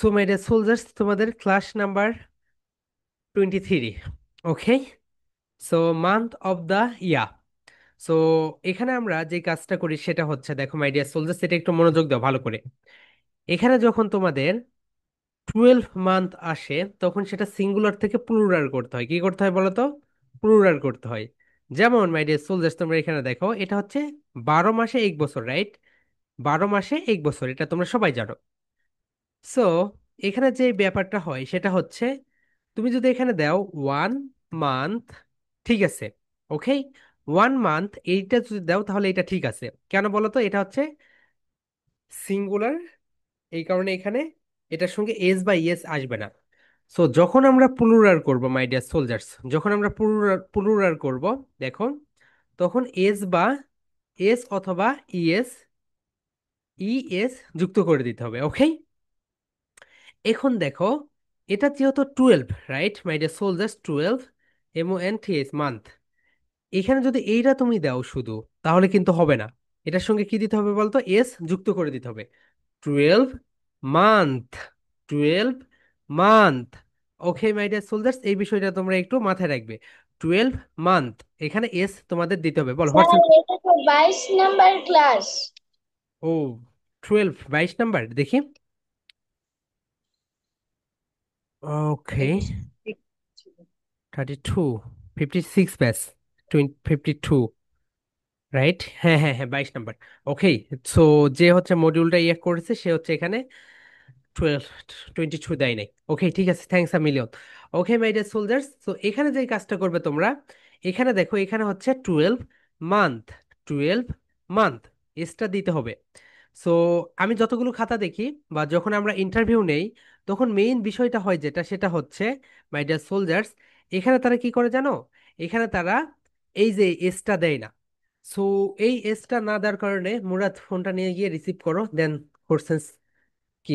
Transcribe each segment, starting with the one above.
So my dear soldiers, তোমাদের class number 23। Okay, so month of the year. So এখানে আমরা যে কাজটা করি সেটা হচ্ছে, দেখো মাই ডিয়ার সোলজার্স, এটা একটু মনোযোগ দাও ভালো করে। এখানে যখন তোমাদের 12 মান্থ আসে, তখন সেটা সিঙ্গুলার থেকে প্লুরাল করতে হয়। কি করতে হয় বলো তো? প্লুরাল করতে হয়। যেমন মাই ডিয়ার সোলজার্স, তোমরা এখানে দেখো, এটা হচ্ছে 12 মাসে 1 বছর, রাইট? 12 মাসে 1 বছর, এটা তোমরা সবাই জানো। সো এখানে যে ব্যাপারটা হয় সেটা হচ্ছে, তুমি যদি এখানে দাও 1 মান্থ, ঠিক আছে, ওকে, 1 মান্থ এইটা যদি দাও তাহলে এটা ঠিক আছে। কেন বলো তো? এটা হচ্ছে সিঙ্গুলার, এই কারণে এখানে এটার সঙ্গে এস বা ইয়েস আসবে না। সো যখন আমরা প্লুরাল করব মাই ডিয়ার সোলজার্স, যখন আমরা প্লুরাল করব, দেখো, তখন এস বা এস অথবা ইএস, ইএস যুক্ত করে দিতে হবে। ওকে, এখন দেখো, এটা যেহেতু 12, right my dear soldiers, 12 month, এখানে যদি এইটা তুমি দাও শুধু, তাহলে কিন্তু হবে না। এটার সঙ্গে কি দিতে হবে বলতো? এস যুক্ত করে দিতে হবে। 12 month, 12 month. Okay my dear soldiers, এই বিষয়টা তোমরা একটু মাথায় রাখবে। 12 মান্থ, এখানে এস তোমাদের দিতে হবে। বলো স্যার, হোয়াটস। এটা তো 22 নাম্বার ক্লাস। ও, 22 নাম্বার দেখি। ওকে, 32, 56 ব্যাস, 52, রাইট? হ্যাঁ হ্যাঁ হ্যাঁ, 22 নাম্বার। ওকে, সো যে হচ্ছে মডিউলটা ইয়ে করেছে সে হচ্ছে এখানে 22 দেয় নাই। ওকে, ঠিক আছে, thanks a million. Okay my dear soldiers, তো এখানে যে কাজটা করবে তোমরা, এখানে দেখো, এখানে হচ্ছে 12 মান্থ, 12 মান্থ, এসটা দিতে হবে। সো আমি যতগুলো খাতা দেখি বা যখন আমরা ইন্টারভিউ নেই, তখন মেইন বিষয়টা হয় যেটা, সেটা হচ্ছে মাই ডিয়ার সোলজার্স, এখানে তারা কি করে জানো? এখানে তারা এই যে এসটা দেয় না। সো এই এসটা না দেওয়ার কারণে, মুরাদ ফোনটা নিয়ে গিয়ে রিসিভ করো, দেন কোশ্চেন্স কি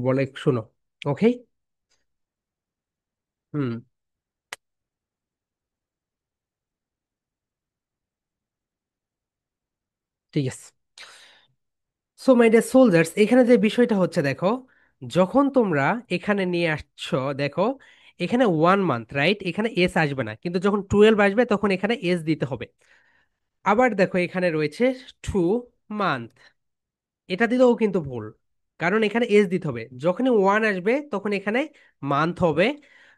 বলে শোনো। ওকে, হুম, ঠিক আছে। সো মাই ডিয়ার সোলজার্স, এখানে যে বিষয়টা হচ্ছে, দেখো, যখন তোমরা এখানে নিয়ে আসছো, দেখো, এখানে 1 মান্থ, রাইট, এখানে এস আসবে না, কিন্তু যখন 12 আসবে তখন এখানে এস দিতে হবে। আবার দেখো, এখানে রয়েছে 2 মান্থ, এটা দিলেও কিন্তু ভুল, কারণ এখানে এস দিতে হবে। যখনই 1 আসবে তখন এখানে মান্থ হবে।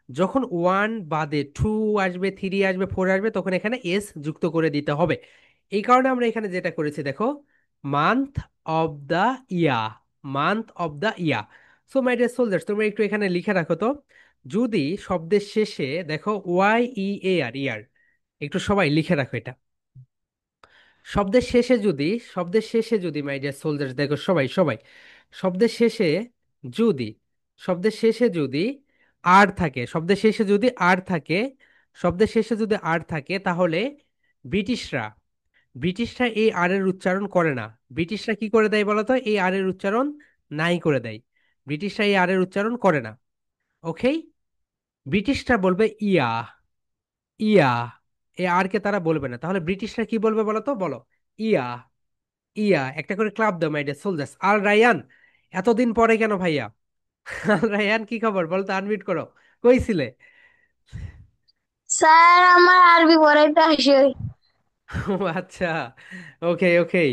যখন 1 বাদে 2 আসবে, 3 আসবে, 4 আসবে, তখন এখানে এস যুক্ত করে দিতে হবে। এই কারণে আমরা এখানে যেটা করেছি, দেখো, month of the year, month of the year. So my dear soldiers, তোমরা একটু এখানে লিখে রাখো তো, যদি শব্দের শেষে দেখো YEAR, ইয়ার, একটু সবাই লিখে রাখো এটা। শব্দের শেষে যদি, শব্দের শেষে যদি মাই ডিয়ার সোলজার্স, দেখো সবাই সবাই, শব্দের শেষে যদি, শব্দের শেষে যদি আর থাকে, শব্দের শেষে যদি আর থাকে, শব্দের শেষে যদি আর থাকে, তাহলে ব্রিটিশরা, ব্রিটিশরা এই আর এর উচ্চারণ করে না। ব্রিটিশরা কি করে দেয় বলতো? এই আর এর উচ্চারণ নাই করে দেয়। ব্রিটিশরা এই আর এর উচ্চারণ করে না। ওকে, ব্রিটিশরা বলবে ইয়া, ইয়া, এ আর কে তারা বলবে না। তাহলে ব্রিটিশরা কি বলবে বলো তো? বলো, ইয়া, ইয়া। একটা করে ক্লাব দাও মাই ডিয়ার সোলজার্স। আর রায়ান, এতদিন পরে কেন ভাইয়া? আল রায়ান, কি খবর বলতো? আনমিউট করো, কই ছিলে? স্যার, আমার আরবি পড়াইতে আসে। ও আচ্ছা, ওকে ওকে,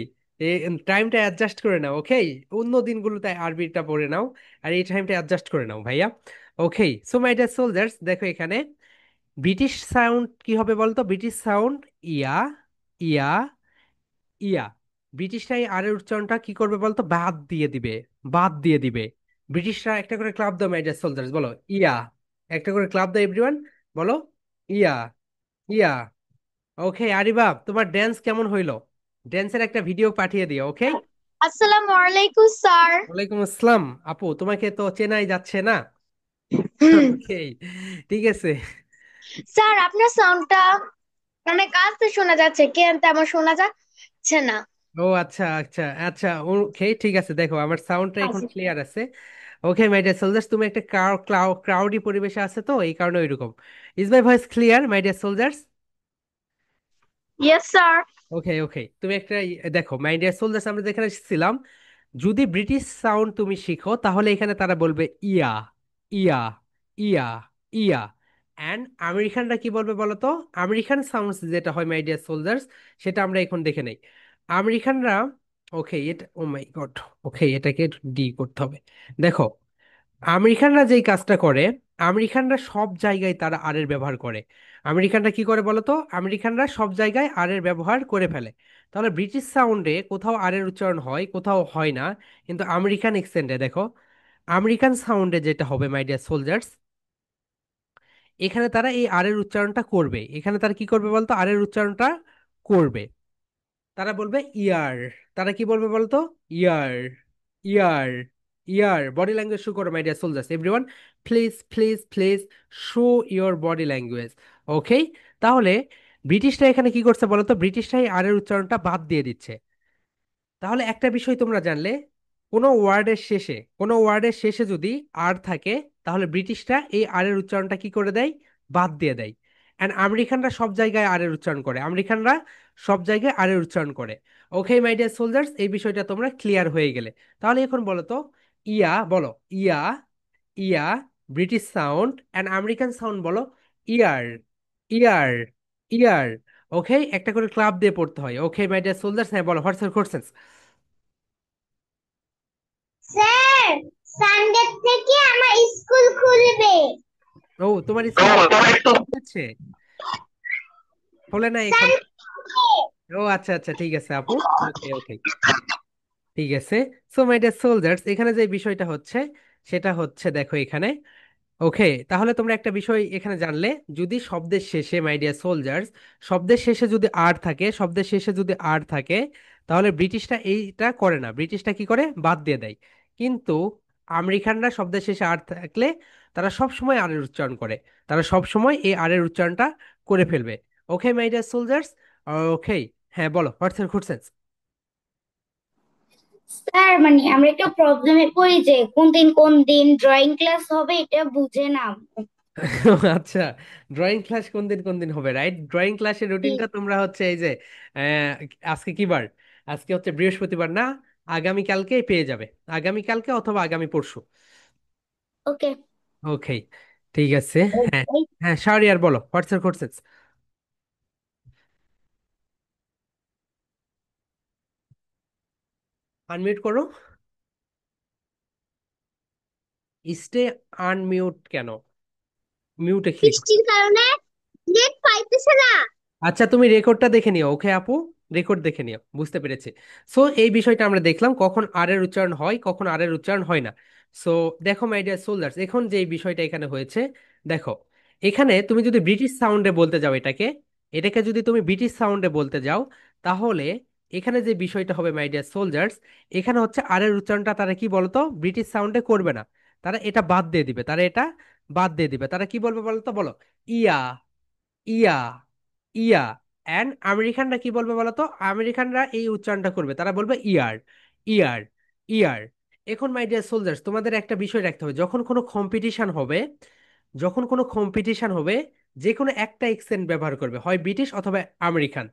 এই টাইমটা অ্যাডজাস্ট করে নাও। ওকে, অন্য দিনগুলোতে আরবিটা পড়ে নাও, আর এই টাইমটা অ্যাডজাস্ট করে নাও ভাইয়া। ওকে, সো মাই ডিয়ার সোলজার্স, দেখো এখানে ব্রিটিশ সাউন্ড কি হবে বলতো? ব্রিটিশ সাউন্ড ইয়া, ইয়া, ইয়া। ব্রিটিশরা এই আর এর উচ্চারণটা কি করবে বলতো? বাদ দিয়ে দিবে, বাদ দিয়ে দিবে। ব্রিটিশরা একটা করে ক্লাব দাও মাই ডিয়ার সোলজার্স, বলো ইয়া। একটা করে ক্লাব দাও এভরিওয়ান, বলো ইয়া, ইয়া। ওকে আরিবা, তোমার ড্যান্স কেমন হইলো? ড্যান্সের একটা ভিডিও পাঠিয়ে দিও। ওকে, আসসালামু আলাইকুম স্যার। ওয়ালাইকুম আসসালাম। আপু, তোমাকে তো চেনাই যাচ্ছে না। হুম। ওকে, ঠিক আছে। স্যার, আপনার সাউন্ডটা অনেক আস্তে শোনা যাচ্ছে, কেন তেমন শোনা যাচ্ছে না। ও আচ্ছা আচ্ছা আচ্ছা, ওকে, ঠিক আছে, দেখো আমার সাউন্ডটা এখন ক্লিয়ার আছে। ওকে মাই ডিয়ার সোলজার্স, তুমি একটা ক্রাউডি পরিবেশে আছে, তো এই কারণে ওইরকম। Is my voice clear my dear soldiers? Yes sir. Okay okay, তুমি একটা দেখো মাই ডিয়ার সোলজার্স, আমরা যেখানে ছিলাম, যদি ব্রিটিশ সাউন্ড তুমি শিখো তাহলে এখানে তারা বলবে ইয়া, ইয়া, ইয়া, ইয়া। অ্যান্ড আমেরিকানরা কি বলবে বলো তো? আমেরিকান সাউন্ডস যেটা হয় মাই ডিয়ার সোলজার্স, সেটা আমরা এখন দেখে নেই। আমেরিকানরা, ওকে এটা, ও মাই গড, ওকে এটাকে ডি করতে হবে। দেখো, আমেরিকানরা যেই কাজটা করে, আমেরিকানরা সব জায়গায় তারা আর এর ব্যবহার করে। আমেরিকানরা কি করে বলো তো? আমেরিকানরা সব জায়গায় আর এর ব্যবহার করে ফেলে। তাহলে ব্রিটিশ সাউন্ডে কোথাও আর এর উচ্চারণ হয়, কোথাও হয় না। কিন্তু আমেরিকান এক্সেন্টে দেখো, আমেরিকান সাউন্ডে যেটা হবে মাই ডিয়ার সোলজার্স, এখানে তারা এই আর এর উচ্চারণটা করবে। এখানে তারা কি করবে বলতো? আর এর উচ্চারণটা করবে। তারা বলবে ইয়ার। তারা কি বলবে বলতো? Year, year, year. Body language show করো my dear soldiers, everyone. Please, please, please show your body language. Okay. তাহলে ব্রিটিশরা এখানে কি করছে বলতো? ব্রিটিশরাই আর এর উচ্চারণটা বাদ দিয়ে দিচ্ছে। তাহলে একটা বিষয় তোমরা জানলে, কোনো ওয়ার্ডের শেষে যদি আর থাকে, তাহলে ব্রিটিশরা এই আর এর উচ্চারণটা কি করে দেয়? বাদ দিয়ে দেয়। অ্যান্ড আমেরিকানরা সব জায়গায় আর এর উচ্চারণ করে, আমেরিকানরা সব জায়গায় আর এর উচ্চারণ করে। ওকে মাই ডিয়ার সোলজার্স, এই বিষয়টা তোমরা ক্লিয়ার হয়ে গেলে। তাহলে এখন বলো তো, ইয়া বলো, year, year, British sound. And American sound বলো, ইয়ার, ইয়ার, ইয়ার। ওকে, একটা করে ক্লাব দিয়ে পড়তে হয়। ওকে মাই ডিয়ার সোলজার্স, হ্যাঁ বলো, what's your question? Sir, Sunday থেকে আমার স্কুল খুলবে। ও, তোমার স্কুল আছে? খোলে না এখন? সানডে। ও আচ্ছা আচ্ছা, ঠিক আছে আপু। ওকে ওকে, ঠিক আছে। সো মাই ডিয়ার সোলজার্স, এখানে যে বিষয়টা হচ্ছে সেটা হচ্ছে, দেখো এখানে, ওকে, তাহলে তোমরা একটা বিষয় এখানে জানলে, যদি শব্দের শেষে মাই ডিয়ার সোলজার্স, শব্দের শেষে যদি আর থাকে, শব্দের শেষে যদি আর থাকে, তাহলে ব্রিটিশরা এইটা করে না, ব্রিটিশরা কি করে? বাদ দিয়ে দেয়। কিন্তু আমেরিকানরা শব্দের শেষে আর থাকলে তারা সব সময় আর এর উচ্চারণ করে, তারা সব সময় এই আর এর উচ্চারণটা করে ফেলবে। ওকে মাই ডিয়ার সোলজার্স, ওকে। হ্যাঁ বলো, হোয়াটস ইউর কোশ্চেন? স্যার, মানে আমরা একটা প্রবলেমে পড়ি যে কোন দিন ড্রয়িং ক্লাস হবে এটা বুঝে না। আচ্ছা, ড্রয়িং ক্লাস কোন দিন কোন দিন হবে, রাইট? ড্রয়িং ক্লাসের রুটিনটা তোমরা হচ্ছে এই যে, আহ, আজকে কি বার? আজকে হচ্ছে বৃহস্পতিবার না? আগামীকালকে পেয়ে যাবে, আগামীকালকে অথবা আগামী পরশু। ওকে। ওকে, ঠিক আছে। হ্যাঁ, হ্যাঁ শাহরিয়ার বলো, হোয়াটস ইউর কোশ্চেন? আনমিউট করো। স্টে আনমিউট কেন? মিউটে ক্লিক। বৃষ্টির কারণে নেট পাইতেছে না। আচ্ছা, তুমি রেকর্ডটা দেখে নিও, ওকে আপু, রেকর্ড দেখে নিও, বুঝতে পেরেছি। সো এই বিষয়টা আমরা দেখলাম, কখন আর এর উচ্চারণ হয়, কখন আর এর উচ্চারণ হয় না। সো দেখো মাই ডিয়ার সোলজার্স, এখন যে এই বিষয়টা এখানে হয়েছে, দেখো, এখানে তুমি যদি ব্রিটিশ সাউন্ডে বলতে যাও এটাকে, এটাকে যদি তুমি ব্রিটিশ সাউন্ডে বলতে যাও, তাহলে এখানে যে বিষয়টা হবে মাই ডিয়ার সোলজার্স, এখানে হচ্ছে আর এর উচ্চারণটা তারা কি বলতো? ব্রিটিশ সাউন্ডে করবে না, তারা এটা বাদ দিয়ে দিবে, তারা এটা বাদ দিয়ে দিবে। তারা কি বলবে বলতো? বলো, ইয়া, ইয়া, ইয়া। অ্যান্ড আমেরিকানরা কি বলবে বলতো? আমেরিকানরা এই উচ্চারণটা করবে, তারা বলবে ইয়ার, ইয়ার, ইয়ার। এখন মাই ডিয়ার সোলজার্স, তোমাদের একটা বিষয় রাখতে হবে, যখন কোনো কম্পিটিশন হবে, যখন কোনো কম্পিটিশন হবে, যে কোনো একটা এক্সেন্ট ব্যবহার করবে, হয় ব্রিটিশ অথবা আমেরিকান।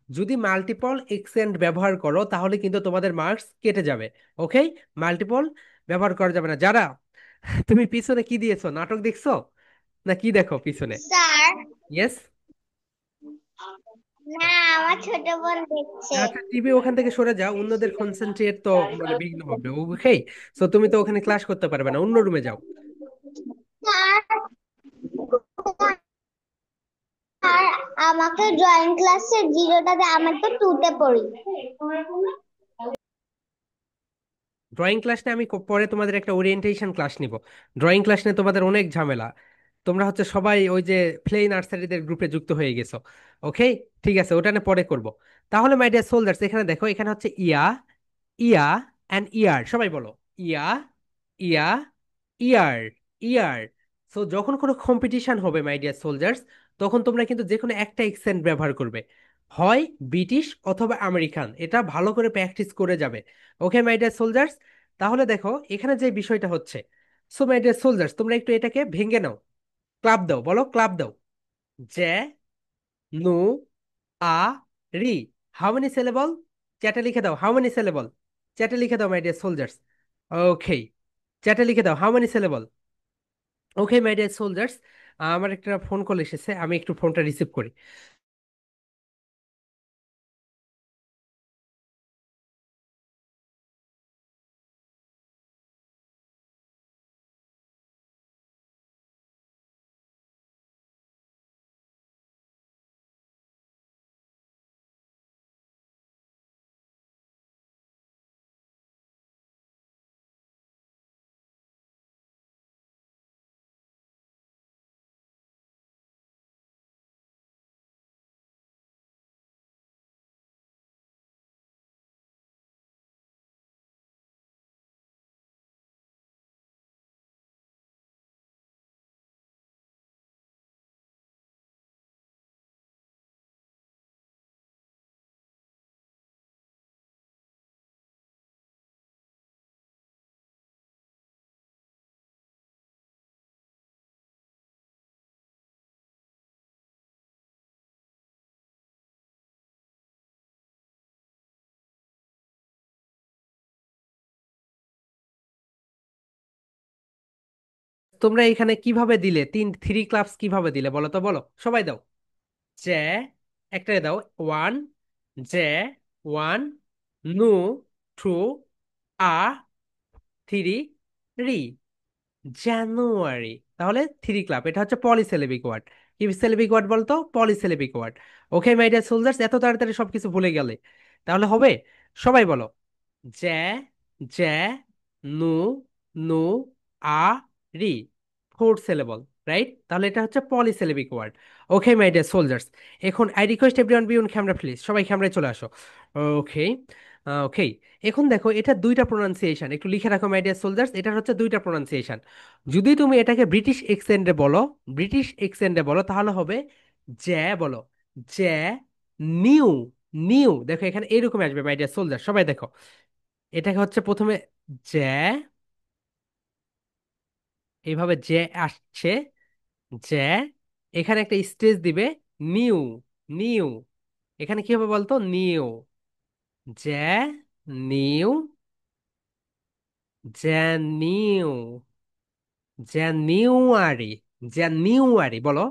যদি মাল্টিপল এক্সেন্ট ব্যবহার করো তাহলে কিন্তু তোমাদের মার্কস কেটে যাবে। ওকে, মাল্টিপল ব্যবহার করা যাবে না। যারা, তুমি পিছনে কি দিয়েছো? নাটক দেখছো না কি দেখো পিছনে? Sir, yes. না, আমার ছোট বোন দেখছে। আচ্ছা, টিভি ওখান থেকে সরে যাও, অন্যদের কনসেন্ট্রেট তো মানে বিঘ্ন হবে। ওকে, সো তুমি তো ওখানে ক্লাস করতে পারবে না, অন্য রুমে যাও। স্যার, স্যার, আমাকে ড্রয়িং ক্লাসে জিরোটা দেয়, আমি তো টুতে পড়ি। ড্রয়িং ক্লাস নিয়ে আমি পরে তোমাদের একটা ওরিয়েন্টেশন ক্লাস নিব। ড্রয়িং ক্লাস নিয়ে তোমাদের অনেক ঝামেলা, তোমরা হচ্ছে সবাই ওই যে প্লে নার্সারিদের গ্রুপে যুক্ত হয়ে গেছো। ওকে, ঠিক আছে, ওটা নিয়ে পরে করব। তাহলে মাই ডিয়ার সোলজার্স, এখানে দেখো, এখানে হচ্ছে ইয়া, ইয়া, অ্যান্ড ইয়ার। সবাই বলো, ইয়া, ইয়া, ইয়ার, ইয়ার। সো যখন কোনো কম্পিটিশন হবে মাই ডিয়ার সোলজার্স, তখন তোমরা কিন্তু যে কোনো একটা এক্সেন্ট ব্যবহার করবে, হয় ব্রিটিশ অথবা আমেরিকান। এটা ভালো করে প্র্যাকটিস করে যাবে। ওকে মাই ডিয়ার সোলজার্স, তাহলে দেখো এখানে যে বিষয়টা হচ্ছে, সো মাই ডিয়ার সোলজার্স, তোমরা একটু এটাকে ভেঙে নাও, ক্লাব দাও, বলো ক্লাব দাও। জে, নু, আ, রি। How many syllable? চ্যাটে লিখে দাও, হাউ মেনি সিলেবল? চ্যাটে লিখে দাও মাই ডিয়ার সোলজার্স। ওকে, চ্যাটে লিখে দাও how many syllable. Okay my dear soldiers, আমার একটা ফোন কল এসেছে, আমি একটু ফোনটা রিসিভ করি। তোমরা এখানে কিভাবে দিলে, থ্রি ক্লাবস কিভাবে দিলে বলো তো, বলো সবাই দাও। জে, একটা দাও ওয়ান, জে ওয়ান, নু টু, আ থ্রি, রি, জানুয়ারি। তাহলে থ্রি ক্লাব, এটা হচ্ছে পলিসিলেবিক ওয়ার্ড। কি সিলেবিক ওয়ার্ড বলতো? Polysyllabic word. Okay my dear soldiers, এত তাড়াতাড়ি সবকিছু ভুলে গেলে তাহলে হবে? সবাই বলো। জ্যা, জ্যা, নু, নু, আ, রি, ফোর সিলেবল, রাইট? তাহলে এটা হচ্ছে polysyllabic word. Okay my dear soldiers, এখন I request everyone be on camera please, সবাই ক্যামেরায় চলে আসো। ওকে, ওকে, এখন দেখো এটা দুইটা প্রোনাউন্সিয়েশন, একটু লিখে রাখো মাই ডিয়ার সোলজার্স, এটা হচ্ছে দুইটা প্রোনাউন্সিয়েশন। যদি তুমি এটাকে ব্রিটিশ এক্সেন্টে বলো, ব্রিটিশ এক্সেন্টে বলো তাহলে হবে জ্যা, বলো জ্যা, নিউ, নিউ। দেখো এখানে এরকম আসবে মাই ডিয়ার সোলজার, সবাই দেখো। এটাকে হচ্ছে প্রথমে জ্যা, এইভাবে জ্যা আসছে, জ্যা, এখানে একটা স্টেজ দিবে, নিউ, নিউ। এখানে কি হবে বলতো? নিউ, জ্যা, নিউ, জ্যা, নিউ, জানুয়ারি, জানুয়ারি বলো।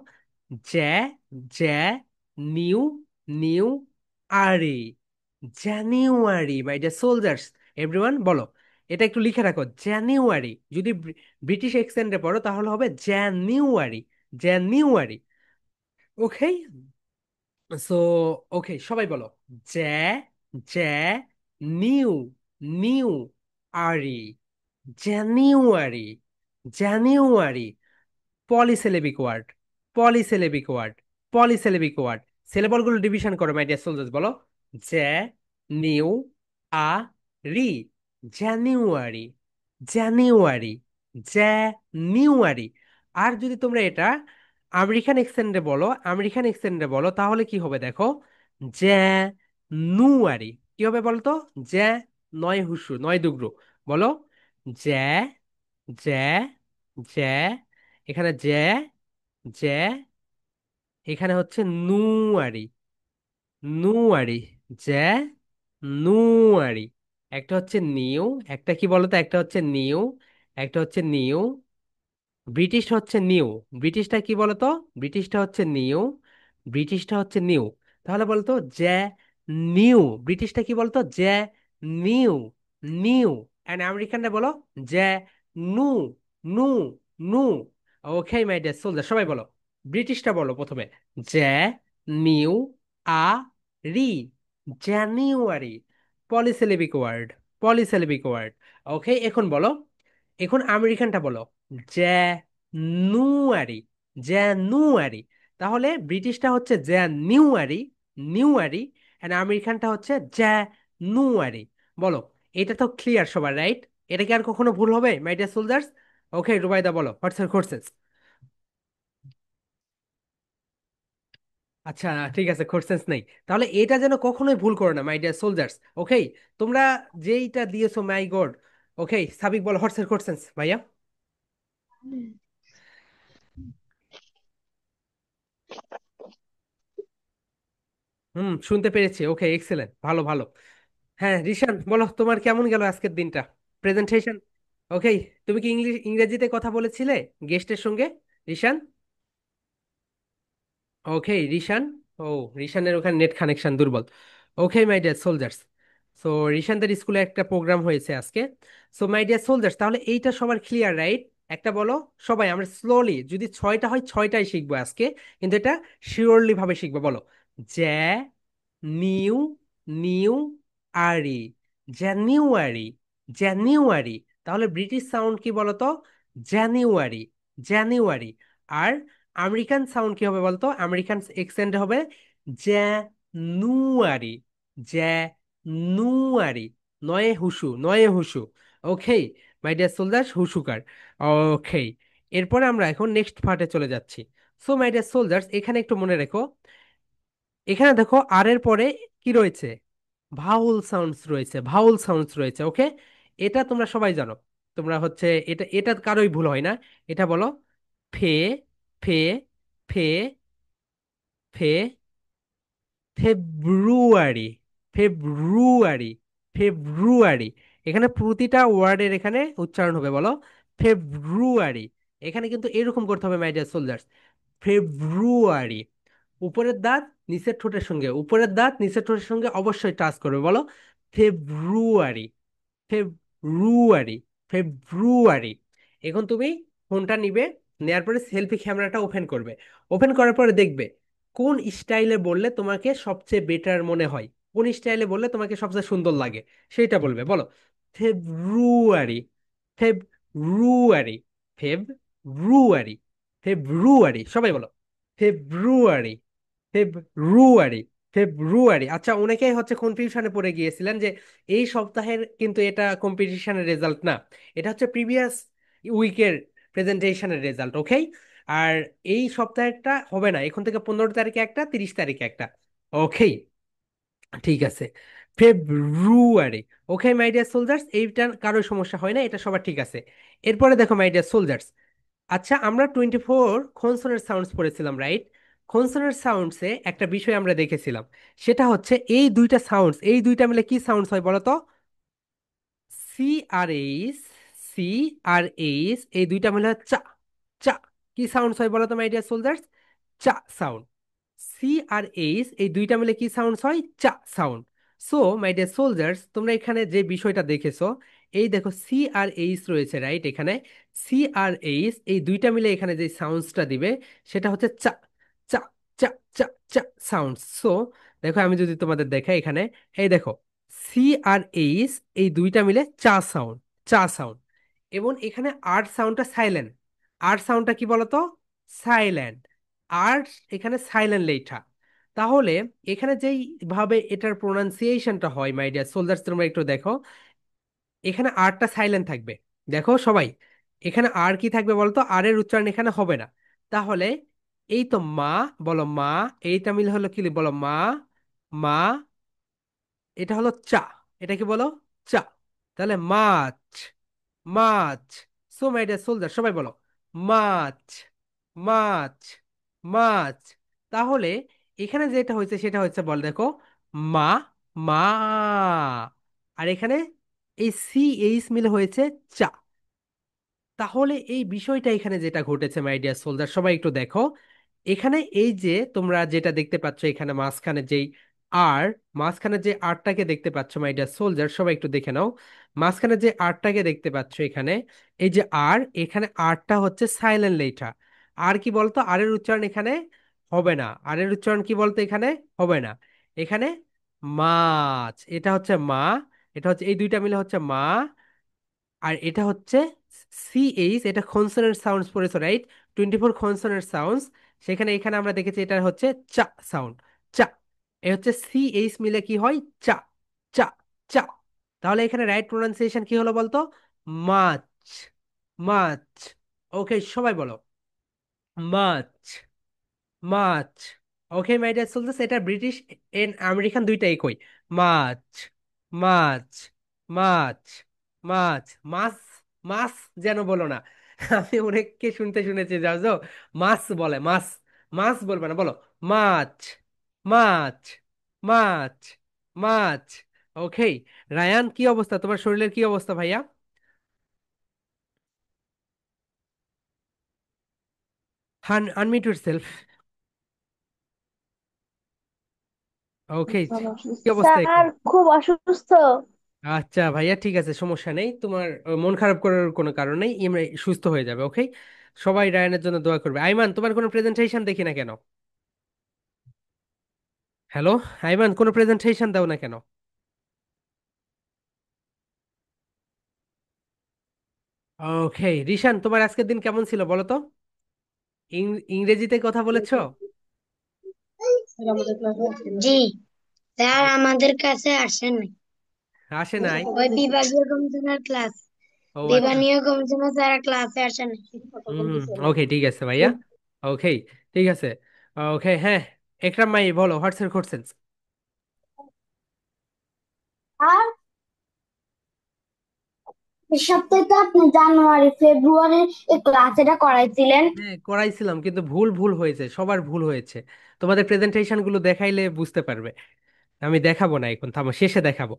জ্যা, জ্যা, নিউ, নিউ, আরি, জানুয়ারি মাই ডিয়ার সোলজার্স। এভরিওয়ান বলো, এটা একটু লিখে রাখো, জানুয়ারি। যদি ব্রিটিশ অ্যাকসেন্টে পড়ো তাহলে হবে জানুয়ারি, জানুয়ারি। ওকে, সো ওকে সবাই বলো, জ্যা, জ্যা, নিউ, নিউ, আরি, January, January. Polysyllabic word, polysyllabic word, polysyllabic word. সিলেবলগুলো ডিভিশন করো মাই ডিয়ার সোলজার্স, বলো। জ্যা, নিউ, আ, রি, জানুয়ারি, জানুয়ারি, জানুয়ারি। আর যদি তোমরা এটা আমেরিকান এক্সেন্টে বলো, আমেরিকান এক্সেন্টে বলো তাহলে কি হবে দেখো, জ্যানুয়ারি। কি হবে বলতো? জ্যা, নয় হুসু নয় দুগ্রু, বলো। জ্যা, জ্যা, জ্যা, এখানে জ্যা, জ্যা, এখানে হচ্ছে নুয়ারি, নুয়ারি, জ্যা, নুয়ারি। একটা হচ্ছে নিউ, একটা কি বলতো, একটা হচ্ছে নিউ, একটা হচ্ছে নিউ। ব্রিটিশ হচ্ছে নিউ, ব্রিটিশটা কি বলতো? ব্রিটিশটা হচ্ছে নিউ, ব্রিটিশটা হচ্ছে নিউ। তাহলে বলতো জ্যা, নিউ। ব্রিটিশটা কি বলতো? জ্যা, নিউ, নিউ। অ্যান্ড আমেরিকানরা বলো জ্যা, নু, নু, নু। ওকে মাই ডিয়ার সোলজার, সবাই বলো। ব্রিটিশটা বলো প্রথমে, জ্যা, নিউ, আ, রি, January. Polysyllabic word, polysyllabic word. Okay, এখন বলো, এখন আমেরিকানটা বলো, জানুয়ারি, জানুয়ারি। তাহলে ব্রিটিশটা হচ্ছে জানুয়ারি, নিউয়ারি, এন্ড আমেরিকানটা হচ্ছে জানুয়ারি। বলো, এটা তো ক্লিয়ার সবার, রাইট? এটা কি আর কখনো ভুল হবে মাই ডিয়ার সোলজার্স? ওকে রুবাইদা বলো, হোয়াটস ইউর কোর্সেস? আচ্ছা ঠিক আছে, কোর্সেস নেই, তাহলে এটা যেন কখনোই ভুল করো না মাই ডিয়ার সোলজার্স। ওকে, তোমরা যেইটা দিয়েছো মাই গড। ওকে সাবিক বলো, হোয়াটস ইউর কোর্সেস ভাইয়া? হুম, শুনতে পেরেছি। ওকে এক্সেলেন্ট, ভালো ভালো। হ্যাঁ রিশান, বলো তোমার কেমন গেল আজকের দিনটা, প্রেজেন্টেশন? ওকে। তুমি কি ইংরেজিতে কথা বলেছিলে গেস্টের সঙ্গে, রিশান? ওকে রিশান। ও, রিশানের ওখানে নেট কানেকশন দুর্বল। ওকে মাই ডিয়ার সোলজার্স, সো রিশানদের স্কুলে একটা প্রোগ্রাম হয়েছে আজকে। সো মাই ডিয়ার সোলজার্স, তাহলে এইটা সবার ক্লিয়ার, রাইট? একটা বলো সবাই, আমরা স্লোলি, যদি ছয়টা হয় ছয়টাই শিখবো আজকে, কিন্তু এটা শিওরলি ভাবে শিখবো। বলো, জ্যা, নিউ, নিউ, আরি, জানুয়ারি, জানুয়ারি। তাহলে ব্রিটিশ সাউন্ড কি বলতো? জানুয়ারি, জানুয়ারি। আর আমেরিকান সাউন্ড কি হবে বলতো? আমেরিকান এক্সেন্ট হবে জানুয়ারি, জানুয়ারি। নয়ে হুসু, নয়ে হুসু। ওকে মাই ডিয়ার সোলজার, হুসুকার। ওকে, এরপরে আমরা এখন নেক্সট পার্টে চলে যাচ্ছি। সো মাই ডিয়ার সোলজার্স, এখানে একটু মনে রেখো, এখানে দেখো আর এর পরে কি রয়েছে? ভাউল সাউন্ডস রয়েছে, ভাউল সাউন্ডস রয়েছে। ওকে, এটা তোমরা সবাই জানো। তোমরা হচ্ছে এটা এটা কারোই ভুল হয় না। এটা বলো, ফে, ফে, ফে, ফে, ফেব্রুয়ারি, ফেব্রুয়ারি, ফেব্রুয়ারি। এখানে প্রতিটা ওয়ার্ডের এখানে উচ্চারণ হবে, বলো ফেব্রুয়ারি। এখানে কিন্তু এরকম করতে হবে মাই ডিয়ার সোলজার্স, ফেব্রুয়ারি। উপরের দাঁত নিচের ঠোঁটের সঙ্গে, উপরের দাঁত নিচের ঠোঁটের সঙ্গে অবশ্যই টাচ করবে, বলো ফেব্রুয়ারি, ফেব্রুয়ারি, ফেব্রুয়ারি। এখন তুমি ফোনটা নিবে, নেয়ার পরে সেলফি ক্যামেরাটা ওপেন করবে। ওপেন করার পরে দেখবে কোন স্টাইলে বললে তোমাকে সবচেয়ে বেটার মনে হয়, কোন স্টাইলে বললে তোমাকে সবচেয়ে সুন্দর লাগে, সেইটা বলবে। বলো ফেব্রুয়ারি, ফেব্রুয়ারি, ফেব্রুয়ারি, ফেব্রুয়ারি। সবাই বলো ফেব্রুয়ারি, ফেব্রুয়ারি, ফেব্রুয়ারি। আচ্ছা, অনেকেই হচ্ছে কনফিউশনে পড়ে গিয়েছিলেন যে এই সপ্তাহের কিন্তু এটা কম্পিটিশনের রেজাল্ট না, এটা হচ্ছে প্রিভিয়াস উইকের প্রেজেন্টেশনের রেজাল্ট। ওকে, আর এই সপ্তাহেরটা হবে না, এখন থেকে 15 তারিখে একটা, 30 তারিখে একটা। ওকে, ঠিক আছে, ফেব্রুয়ারি। ওকে মাই ডিয়ার সোলজার্স, এইটা কারো সমস্যা হয় না, এটা সবার ঠিক আছে। এরপরে দেখো মাই ডিয়ার সোলজার্স, আচ্ছা আমরা 24 কনসোনেন্ট সাউন্ডস পড়েছিলাম, রাইট? কনসোনেন্ট সাউন্ডসে একটা বিষয় আমরা দেখেছিলাম, সেটা হচ্ছে এই দুইটা সাউন্ডস, এই দুইটা মিলে কি সাউন্ডস হয় বলো তো? সি আর এইস, সি আর এইস, এই দুইটা মিলে হয় চা, চা। কি সাউন্ডস হয় বলো তো মাই ডিয়ার সোলজার্স? চা সাউন্ড। সি আর এইচ এই দুইটা মিলে কি সাউন্ডস হয়? চা sound. So my dear soldiers, তোমরা এখানে যে বিষয়টা দেখেছো, এই দেখো সি আর এইচ রয়েছে, রাইট? এখানে সি আর এইচ এই দুইটা মিলে এখানে যে সাউন্ডসটা দিবে, সেটা হচ্ছে চা, চা, চা, চা, চা সাউন্ড। সো দেখো, আমি যদি তোমাদের দেখাই এখানে, এই দেখো সি আর এইচ এই দুইটা মিলে চা সাউন্ড, চা সাউন্ড। এবং এখানে আর সাউন্ডটা সাইলেন্ট, আর সাউন্ডটা কি বলতো? সাইলেন্ট। আর এখানে সাইলেন্ট লেখা। তাহলে এখানে যেই ভাবে এটার প্রোনাউন্সিয়েশনটা হয় মাই ডিয়ার সোলজার্স, তোমরা একটু দেখো, এখানে আরটা সাইলেন্ট থাকবে। দেখো সবাই, এখানে আর কি থাকবে বলতো? আর এর উচ্চারণ এখানে হবে না। তাহলে এই তো মা, বলো মা, এইটা মিলে হলো কি বলো? মা, মা। এটা হলো চা, এটা কি বলো? চা। তাহলে মাছ, মাছ। সো মাই ডিয়ার সোলজার, সবাই বলো মাছ, মাছ, মাছ। তাহলে এখানে যেটা হয়েছে সেটা হচ্ছে, বল দেখো, মা, মা। আর এখানে এই সি এইচ মিলে হয়েছে চা। তাহলে এই বিষয়টা এখানে যেটা ঘটেছে মাই ডিয়ার সোলজার, সবাই একটু দেখো, এখানে এই যে তোমরা যেটা দেখতে পাচ্ছ এখানে মাঝখানে যেই আর, মাঝখানে যে আরটাকে দেখতে পাচ্ছ মাই ডিয়ার সোলজার, সবাই একটু দেখে নাও, মাঝখানে যে আরটাকে দেখতে পাচ্ছ এখানে, এই যে আর, এখানে আরটা হচ্ছে সাইলেন্ট লেটার। আর কি বলতো? আর এর উচ্চারণ এখানে হবে না, আর এর উচ্চারণ কি বলতো? এখানে হবে না। এখানে মাছ, এটা হচ্ছে মা, এটা হচ্ছে এই দুইটা মিলে হচ্ছে মা। আর এটা হচ্ছে সিএইচ, এটা কনসোনেন্ট সাউন্ডস পড়েছো, রাইট? 24 consonant sounds. সেখানে এখানে আমরা দেখেছি এটা হচ্ছে চা সাউন্ড, চা। এ হচ্ছে সিএইচ মিলে কি হয়? চা, চা, চা। তাহলে এখানে রাইট প্রোনাউন্সিয়েশন কি হলো বলতো? মাছ, মাছ। ওকে সবাই বলো মাছ, মাছ। ওকে মাই ডিয়ার সোলজার্স, এটা ব্রিটিশ এন্ড আমেরিকান দুইটা একই। মাছ, মাছ, মাছ, মাছ, মাছ, মাছ যেন বলো না। আমি অনেককে শুনেছি যাও যাও, মাছ বলে, মাছ, মাছ বলবে না, বলো মাছ, মাছ, মাছ, মাছ। ওকে, রায়ান কি অবস্থা, তোমার শরীরের কি অবস্থা ভাইয়া? Unmute yourself. ওকে, কি অবস্থা এখন? স্যার খুব অসুস্থ। আচ্ছা ভাইয়া, ঠিক আছে, সমস্যা নেই তোমার। মন খারাপ করার কোনো কারণ নেই, ইমরান সুস্থ হয়ে যাবে। ওকে, সবাই রায়ানের জন্য দোয়া করবে। আইমান, তোমার কোনো প্রেজেন্টেশন দেখি না কেন? হ্যালো আইমান, কোনো প্রেজেন্টেশন দাও না কেন? ওকে, রিশান, তোমার আজকের দিন কেমন ছিল বলো তো? ইংরেজিতে কথা বলেছো? জি স্যার, আমাদের কাছে আসেন নাই। আসে নাই? ওই বিভাগীয় কমিশনার ক্লাস, ও আচ্ছা। বিভাগীয় কমিশনার স্যার ক্লাসে আসেন নাই। হুম হুম, ওকে ঠিক আছে ভাইয়া। ওকে, ঠিক আছে। ওকে, হ্যাঁ, একরাম মাই বলো, হোয়াটস ইউর কোশ্চেন? আর এই সপ্তাহে তো আপনি জানুয়ারি ফেব্রুয়ারির এই ক্লাস এটা করাইছিলেন। হ্যাঁ করাইছিলাম, কিন্তু ভুল ভুল হয়েছে, সবার ভুল হয়েছে। তোমাদের প্রেজেন্টেশন গুলো দেখাইলে বুঝতে পারবে। আমি দেখাবো না এখন, থামো, শেষে দেখাবো।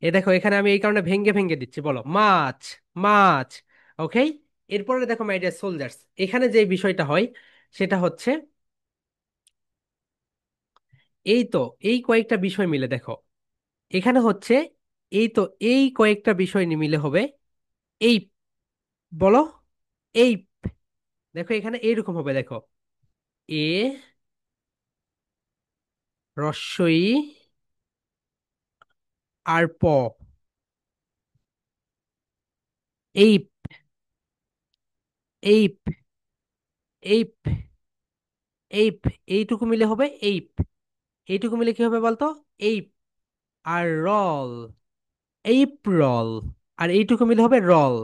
এ দেখো, এখানে আমি এই কারণে ভেঙ্গে ভেঙ্গে দিচ্ছি, বলো মাছ, মাছ। ওকে, এরপরে দেখো মাই ডিয়ার সোলজার্স, এখানে যে বিষয়টা হয় সেটা হচ্ছে এই তো, এই কয়েকটা বিষয় মিলে দেখো, এখানে হচ্ছে এই তো, এই কয়েকটা বিষয় মিলে হবে এই, বলো এই। দেখো এখানে এইরকম হবে, দেখো এ রস্বই আর প, এই, এই, এই, এই, এইটুকু মিলে হবে এই, এইটুকু মিলে কি হবে বলতো? এই, আর রল, এইপ রল, আর এইটুকু মিলে হবে রল,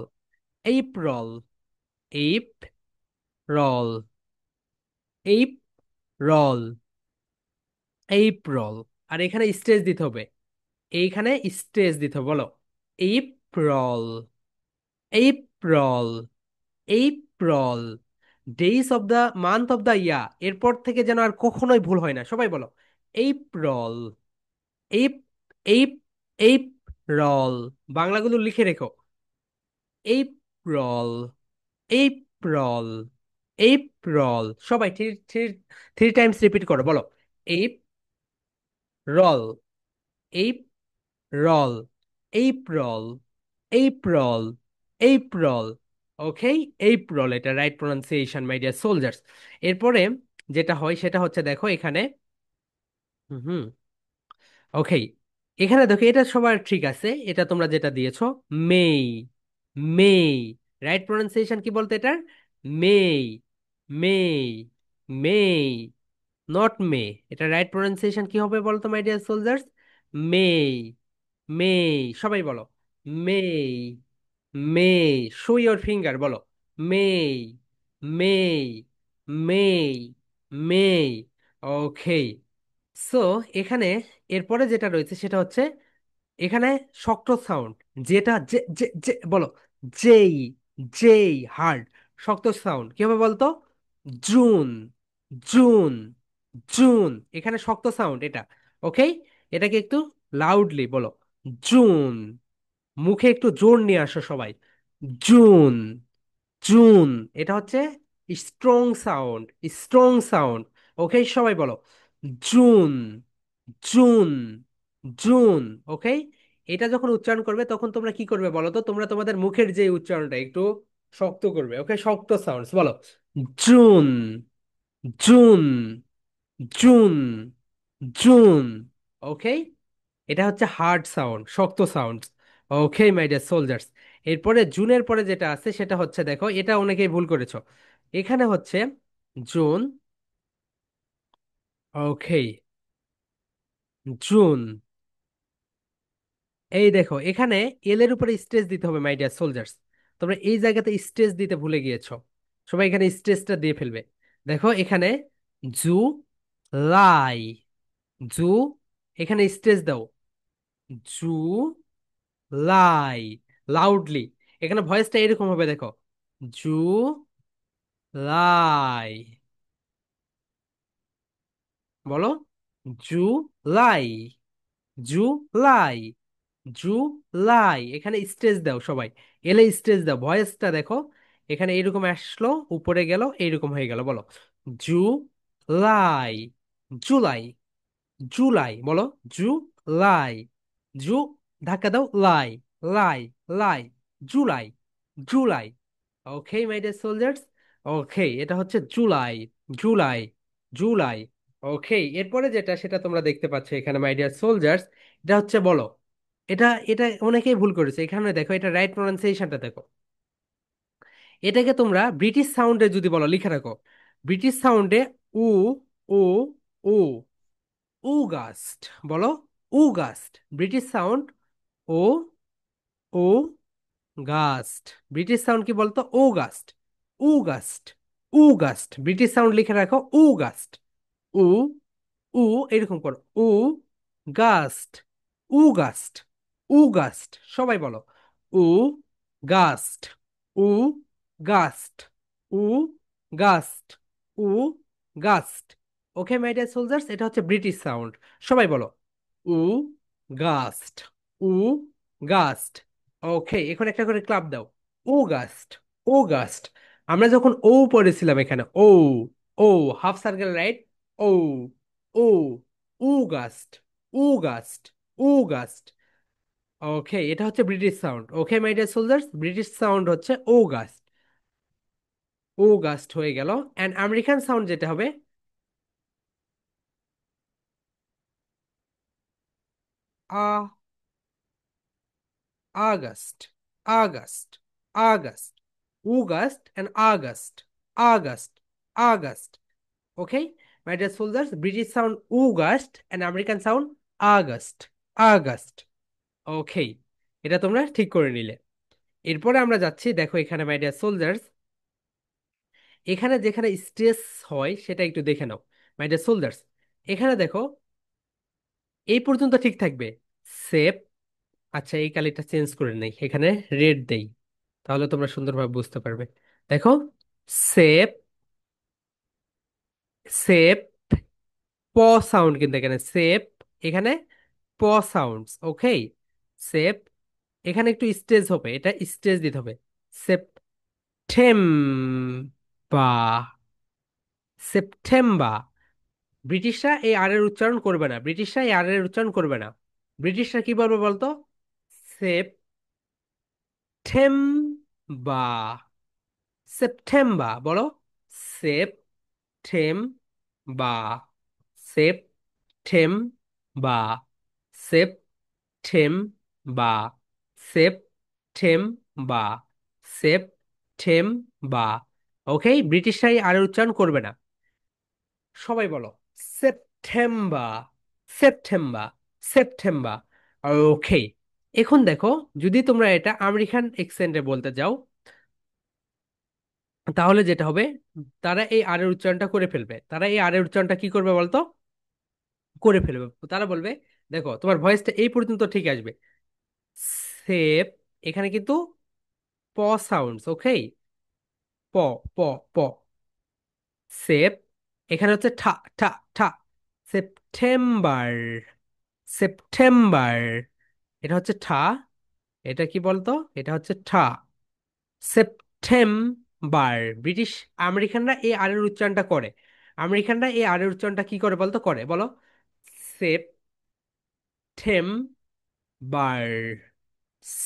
এইপ রল, এইপ রল, এইপ রল, এইপ রল। আর এখানে স্টেজ দিতে হবে, এইখানে স্টেজ দিতে হবে, বলো ape রল, ape রল, April, days of the month of the ইয়ার। এরপর থেকে যেন আর কখনোই ভুল হয় না, সবাই বলো এপ্রিল, এপ, এপ, এপ্রিল। বাংলাগুলো লিখে রেখো, এপ্রিল, এপ্রিল, এপ্রিল। সবাই three three, three times repeat করো, বলো April, April, April, April, April. Okay, April, এটা right pronunciation my dear soldiers. এরপরে যেটা হয় সেটা হচ্ছে, দেখো এখানে, হুম, ওকে, এখানে দেখো এটা সবার ঠিক আছে, এটা তোমরা যেটা দিয়েছো, মেই, মেই, রাইট প্রনাউন্সিয়েশন কি বলতো এটার? মেই, মেই, মেই, নট মে। এটা রাইট প্রনাউন্সিয়েশন কি হবে বলতো মাই ডিয়ার সোলজার্স? মেই, মেই, সবাই বলো মেই, মেই, শো ইয়োর ফিঙ্গার, বলো মেই, মেই, মেই, মেই। ওকে, সো এখানে এরপরে যেটা রয়েছে সেটা হচ্ছে, এখানে শক্ত সাউন্ড, যেটা যে যে যে বলো, যেই, যেই হার্ড, শক্ত সাউন্ড কি হবে বলতো? June, June, June. এখানে শক্ত সাউন্ড এটা। ওকে, এটাকে একটু লাউডলি বলো, জুন। মুখে একটু জোর নিয়ে আসো সবাই, জুন, জুন। এটা হচ্ছে স্ট্রং সাউন্ড, স্ট্রং সাউন্ড। ওকে, সবাই বলো জুন, জুন, জুন। ওকে, এটা যখন উচ্চারণ করবে তখন তোমরা কি করবে বলো তো? তোমরা তোমাদের মুখের যে উচ্চারণটা একটু শক্ত করবে। ওকে, শক্ত সাউন্ডস বলো, June, June, June, June. Okay, এটা হচ্ছে হার্ড সাউন্ড, শক্ত sound. Okay my dear soldiers, এরপরে জুনের পরে যেটা আছে সেটা হচ্ছে, দেখো এটা অনেকেই ভুল করেছো। এখানে হচ্ছে জুন, ওকে, জুন। এই দেখো এখানে এল এর উপরে স্ট্রেস দিতে হবে মাই ডিয়ার সোলজার্স। তোমরা এই জায়গাতে স্ট্রেস দিতে ভুলে গিয়েছো, সবাই এখানে স্ট্রেসটা দিয়ে ফেলবে। দেখো এখানে জু, লাই, জু, এখানে স্ট্রেস দাও, জু, লাই, লাউডলি। এখানে ভয়েসটা এরকম হবে, দেখো জু, লাই, বলো জু, লাই, জু, লাই। জুলাই, এখানে স্টেজ দাও সবাই, এলে স্টেজ দাও, ভয়েসটা দেখো, এখানে এইরকম আসলো, উপরে গেল, এইরকম হয়ে গেল, বলো জুলাই, জুলাই, জুলাই, বলো জুলাই, জু, ধাক্কা দাও, লাই, লাই, লাই, জুলাই, জুলাই। ওকে মাই ডিয়ার সোলজার্স, ওকে এটা হচ্ছে জুলাই, জুলাই, জুলাই। ওকে, এরপরে যেটা সেটা তোমরা দেখতে পাচ্ছ এখানে মাই ডিয়ার সোলজার্স, এটা হচ্ছে বলো, এটা এটা অনেকেই ভুল করেছে, এখানে দেখো এটা রাইট প্রোনাউন্সিয়েশনটা দেখো, এটাকে তোমরা ব্রিটিশ সাউন্ডে যদি বলো, লিখে রাখো, ব্রিটিশ সাউন্ডে উ, ও, ও, উগাস্ট, বলো উগাস্ট, ব্রিটিশ সাউন্ড ও, ও, গাস্ট, ব্রিটিশ সাউন্ড কি বলতো, ওগাস্ট, উগাস্ট, উগাস্ট, ব্রিটিশ সাউন্ড লিখে রাখো, উগাস্ট, উ, উ, এরকম করো, উ, গাস্ট, উগাস্ট, উগাস্ট, সবাই বলো August, August, August, August. Okay my dear soldiers, এটা হচ্ছে ব্রিটিশ সাউন্ড, সবাই বলো উ, গাস্ট, উ, গাস্ট। ওকে, এখন একটা করে ক্লাব দাও, ওগাস্ট, ওগাস্ট। আমরা যখন ও পড়েছিলাম এখানে, ও, ও, হাফ সার্কেল রাইট, ও, ও, উগাস্ট, উগাস্ট, উগাস্ট। ওকে, এটা হচ্ছে British sound. Okay my dear soldiers, British sound হচ্ছে ওগাস্ট, ওগাস্ট হয়ে গেল। অ্যান্ড আমেরিকান সাউন্ড যেটা হবে, ah, August, August, August, August and August, August, August. Okay my dear soldiers, British sound August and American sound August, August. Okay, এটা তোমরা ঠিক করে নিলে। এরপরে আমরা যাচ্ছি, দেখো এখানে মাই ডিয়ার সোলজার্স, এখানে যেখানে স্ট্রেস হয় সেটা একটু দেখে নাও মাই ডিয়ার সোলজার্স। এখানে দেখো এই পর্যন্ত ঠিক থাকবে, সেপ, আচ্ছা এই কালিটা চেঞ্জ করে নেই, এখানে রেড দেই, তাহলে তোমরা সুন্দরভাবে বুঝতে পারবে। দেখো সেপ, সেপ, প সাউন্ড কিন্তু এখানে সেপ, এখানে প সাউন্ডস, ওকে, সেপ, এখানে একটু স্টেজ হবে, এটা স্টেজ দিতে হবে, সেপ্টেম, বা, সেপ্টেম্বার। ব্রিটিশরা এই আর এর উচ্চারণ করবে না, ব্রিটিশরা এই আর এর উচ্চারণ করবে না, ব্রিটিশরা কি বলবে বলতো, সেপ্টেম্বার, সেপ্টেম্বার, বলো সেপ্টেম্বার, সেপ্টেম্বার, সেপ্টেম্বার, সেপ্টেম্বার, সেপ্টেম্বার। ওকে, ব্রিটিশরা এই আর এর উচ্চারণ করবে না, সবাই বলো সেপ্টেম্বার, সেপ্টেম্বার, সেপ্টেম্বার। ওকে, এখন দেখো, যদি তোমরা এটা আমেরিকান অ্যাকসেন্টে বলতে যাও, তাহলে যেটা হবে, তারা এই আর এর উচ্চারণটা করে ফেলবে, তারা এই আর এর উচ্চারণটা কি করবে বলতো, করে ফেলবে, তারা বলবে, দেখো তোমার ভয়েসটা এই পর্যন্ত ঠিক আসবে, সেপ, এখানে কিন্তু প সাউন্ডস, ওকে, প, প, প, সেপ, এখানে হচ্ছে ঠা, ঠা, ঠা, সেপ্টেম্বার, সেপ্টেম্বার, এটা হচ্ছে ঠা, এটা কি বলতো, এটা হচ্ছে ঠা, সেপ্টেম্বার। ব্রিটিশ, আমেরিকানরা এই আর এর উচ্চারণটা করে, আমেরিকানরা এই আর এর উচ্চারণটা কি করে বলতো, করে, বলো সেপ্টেম্বার,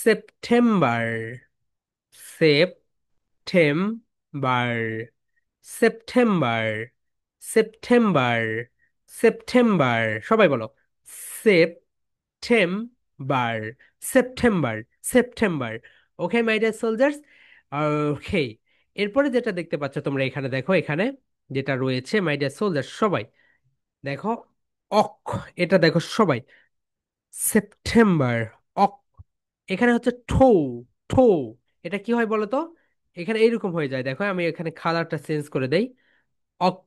সেপ্টেম্বার, সেপ্টেম্বার, সেপ্টেম্বার, সেপ্টেম্বার, সেপ্টেম্বার, সবাই বলো সেপ্টেম্বার, সেপ্টেম্বার, সেপ্টেম্বার। ওকে মাই ডিয়ার সোলজার্স, ওকে। এরপরে যেটা দেখতে পাচ্ছ তোমরা এখানে, দেখো এখানে যেটা রয়েছে মাই ডিয়ার সোলজার্স, সবাই দেখো, অক, এটা দেখো সবাই, সেপ্টেম্বার, অক, এখানে হচ্ছে ঠো, ঠো, এটা কি হয় বলো তো, এখানে এইরকম হয়ে যায়, দেখো আমি এখানে কালারটা চেঞ্জ করে দেই, অক,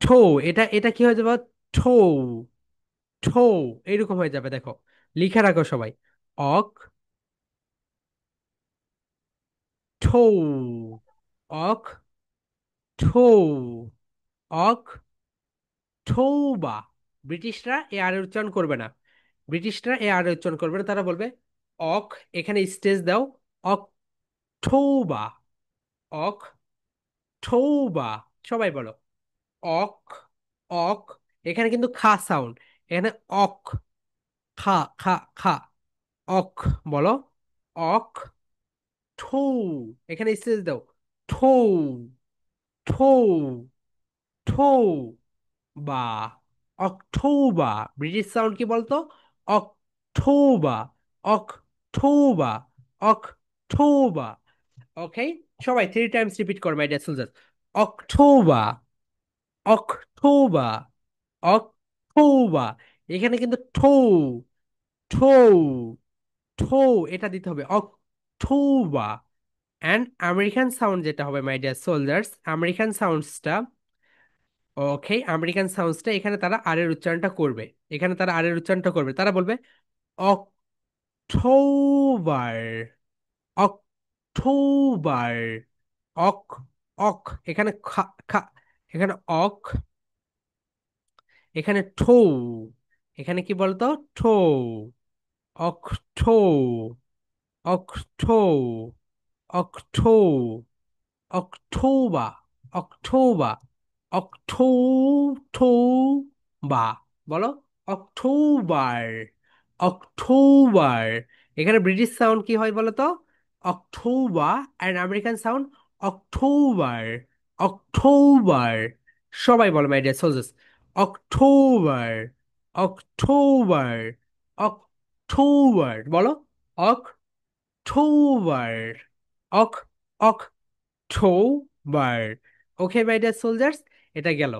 ঠো, এটা এটা কি হয়ে যাবে, ঠো, ঠো, এইরকম হয়ে যাবে, দেখো, লিখে রাখো সবাই, অক, ঠো, অক, ঠো, অক, ঠৌবা। ব্রিটিশরা এ আর এর উচ্চারণ করবে না, ব্রিটিশরা এ আর উচ্চারণ করবে না, তারা বলবে অক, এখানে স্টেজ দাও, অক্টোবা, অক্টোবা, সবাই বলো অক, অক, এখানে কিন্তু খা সাউন্ড, এখানে অক, খা, খা, খা, অক, বলো অক, ঠৌ, এখানে স্টেজ দাও, ঠৌ, ঠৌ, ঠৌ, বা, অক্টোবা, ব্রিটিশ সাউন্ড কি বলতো, অক্টোবা, অক্টোবা, অক্টোবা। ওকে, সবাই 3 টাইমস রিপিট কর মাই ডিয়ার সোলজার, অক্টোবা, অক্টোবা, অক্টোবা। এখানে কিন্তু ঠৌ, ঠৌ, ঠৌ, এটা দিতে হবে অক্টোবা। অ্যান্ড আমেরিকান সাউন্ড যেটা হবে মাই ডিয়ার সোলজার্স, আমেরিকান সাউন্ডসটা, ওকে, আমেরিকান সাউন্ডসটা এখানে তারা আর এর উচ্চারণটা করবে, এখানে তারা আর এর উচ্চারণটা করবে, তারা বলবে অক্টোবার, অক্টোবার, অক, অক, এখানে খা, খা, এখানে অক, এখানে ঠৌ, এখানে কি বলতো, ঠৌ, অক্টো, অক্টো, অক্টো, অক্টোবা, অক্টোবা, অক্টোবা, বলো অক্টোবার, অক্টোবার। এখানে ব্রিটিশ সাউন্ড কি হয় বলো তো, অক্টোবা, অ্যান্ড আমেরিকান সাউন্ড অক্টোবার, অক্টোবার। সবাই বলো মাই ডিয়ার সোলজার্স, অক্টোবার, অক্টোবার, অক্টোবার, বলো অক্টোবার, অক, অক্টোবার। ওকে মাই ডিয়ার সোলজার্স, এটা গেল।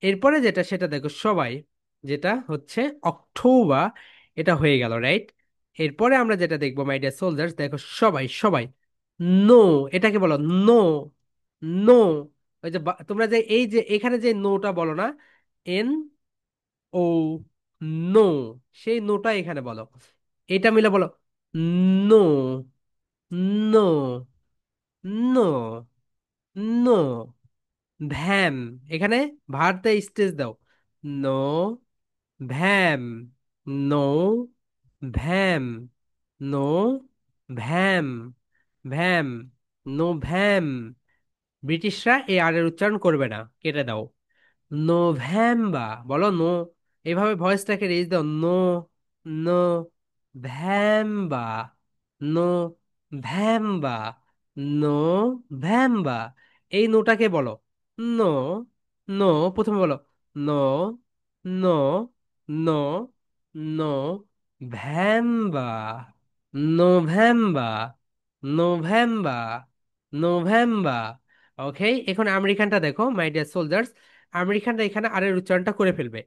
এরপরে যেটা সেটা দেখো সবাই, যেটা হচ্ছে অক্টোবা, এটা হয়ে গেল, রাইট? এরপরে আমরা যেটা দেখবো মাই ডিয়ার সোলজার্স, দেখো সবাই, সবাই, নো, এটাকে বলো নো, নো, ওই যে তোমরা যে এই যে এখানে যে নোটা বলো না, এন ও, নো, সেই নোটা এখানে বলো, এটা মিলে বলো নো, নো, নো, নো, ভ্যাম, এখানে ভারতে স্টেজ দাও, নো, ভ্যাম, নো, ভ্যাম, নো, ভ্যাম, ভ্যাম, নো ভ্যাম। ব্রিটিশরা এই আর এর উচ্চারণ করবে না, কেটে দাও, নোভেম্বা, বলো নো, এভাবে ভয়েসটাকে রেজ দাও, no, no, ভ্যাম্বা, November, no, ভ্যাম্বা। এই নোটাকে বলো নো, নো, প্রথমে বলো নো, নো, নো, নো, ভ্যাম্বা, নোভেম্বা, নোভেম্বা, নোভেম্বা। ওকে, এখন আমেরিকানটা দেখো মাই ডিয়ার সোলজার্স, আমেরিকানরা এখানে আর এর উচ্চারণটা করে ফেলবে,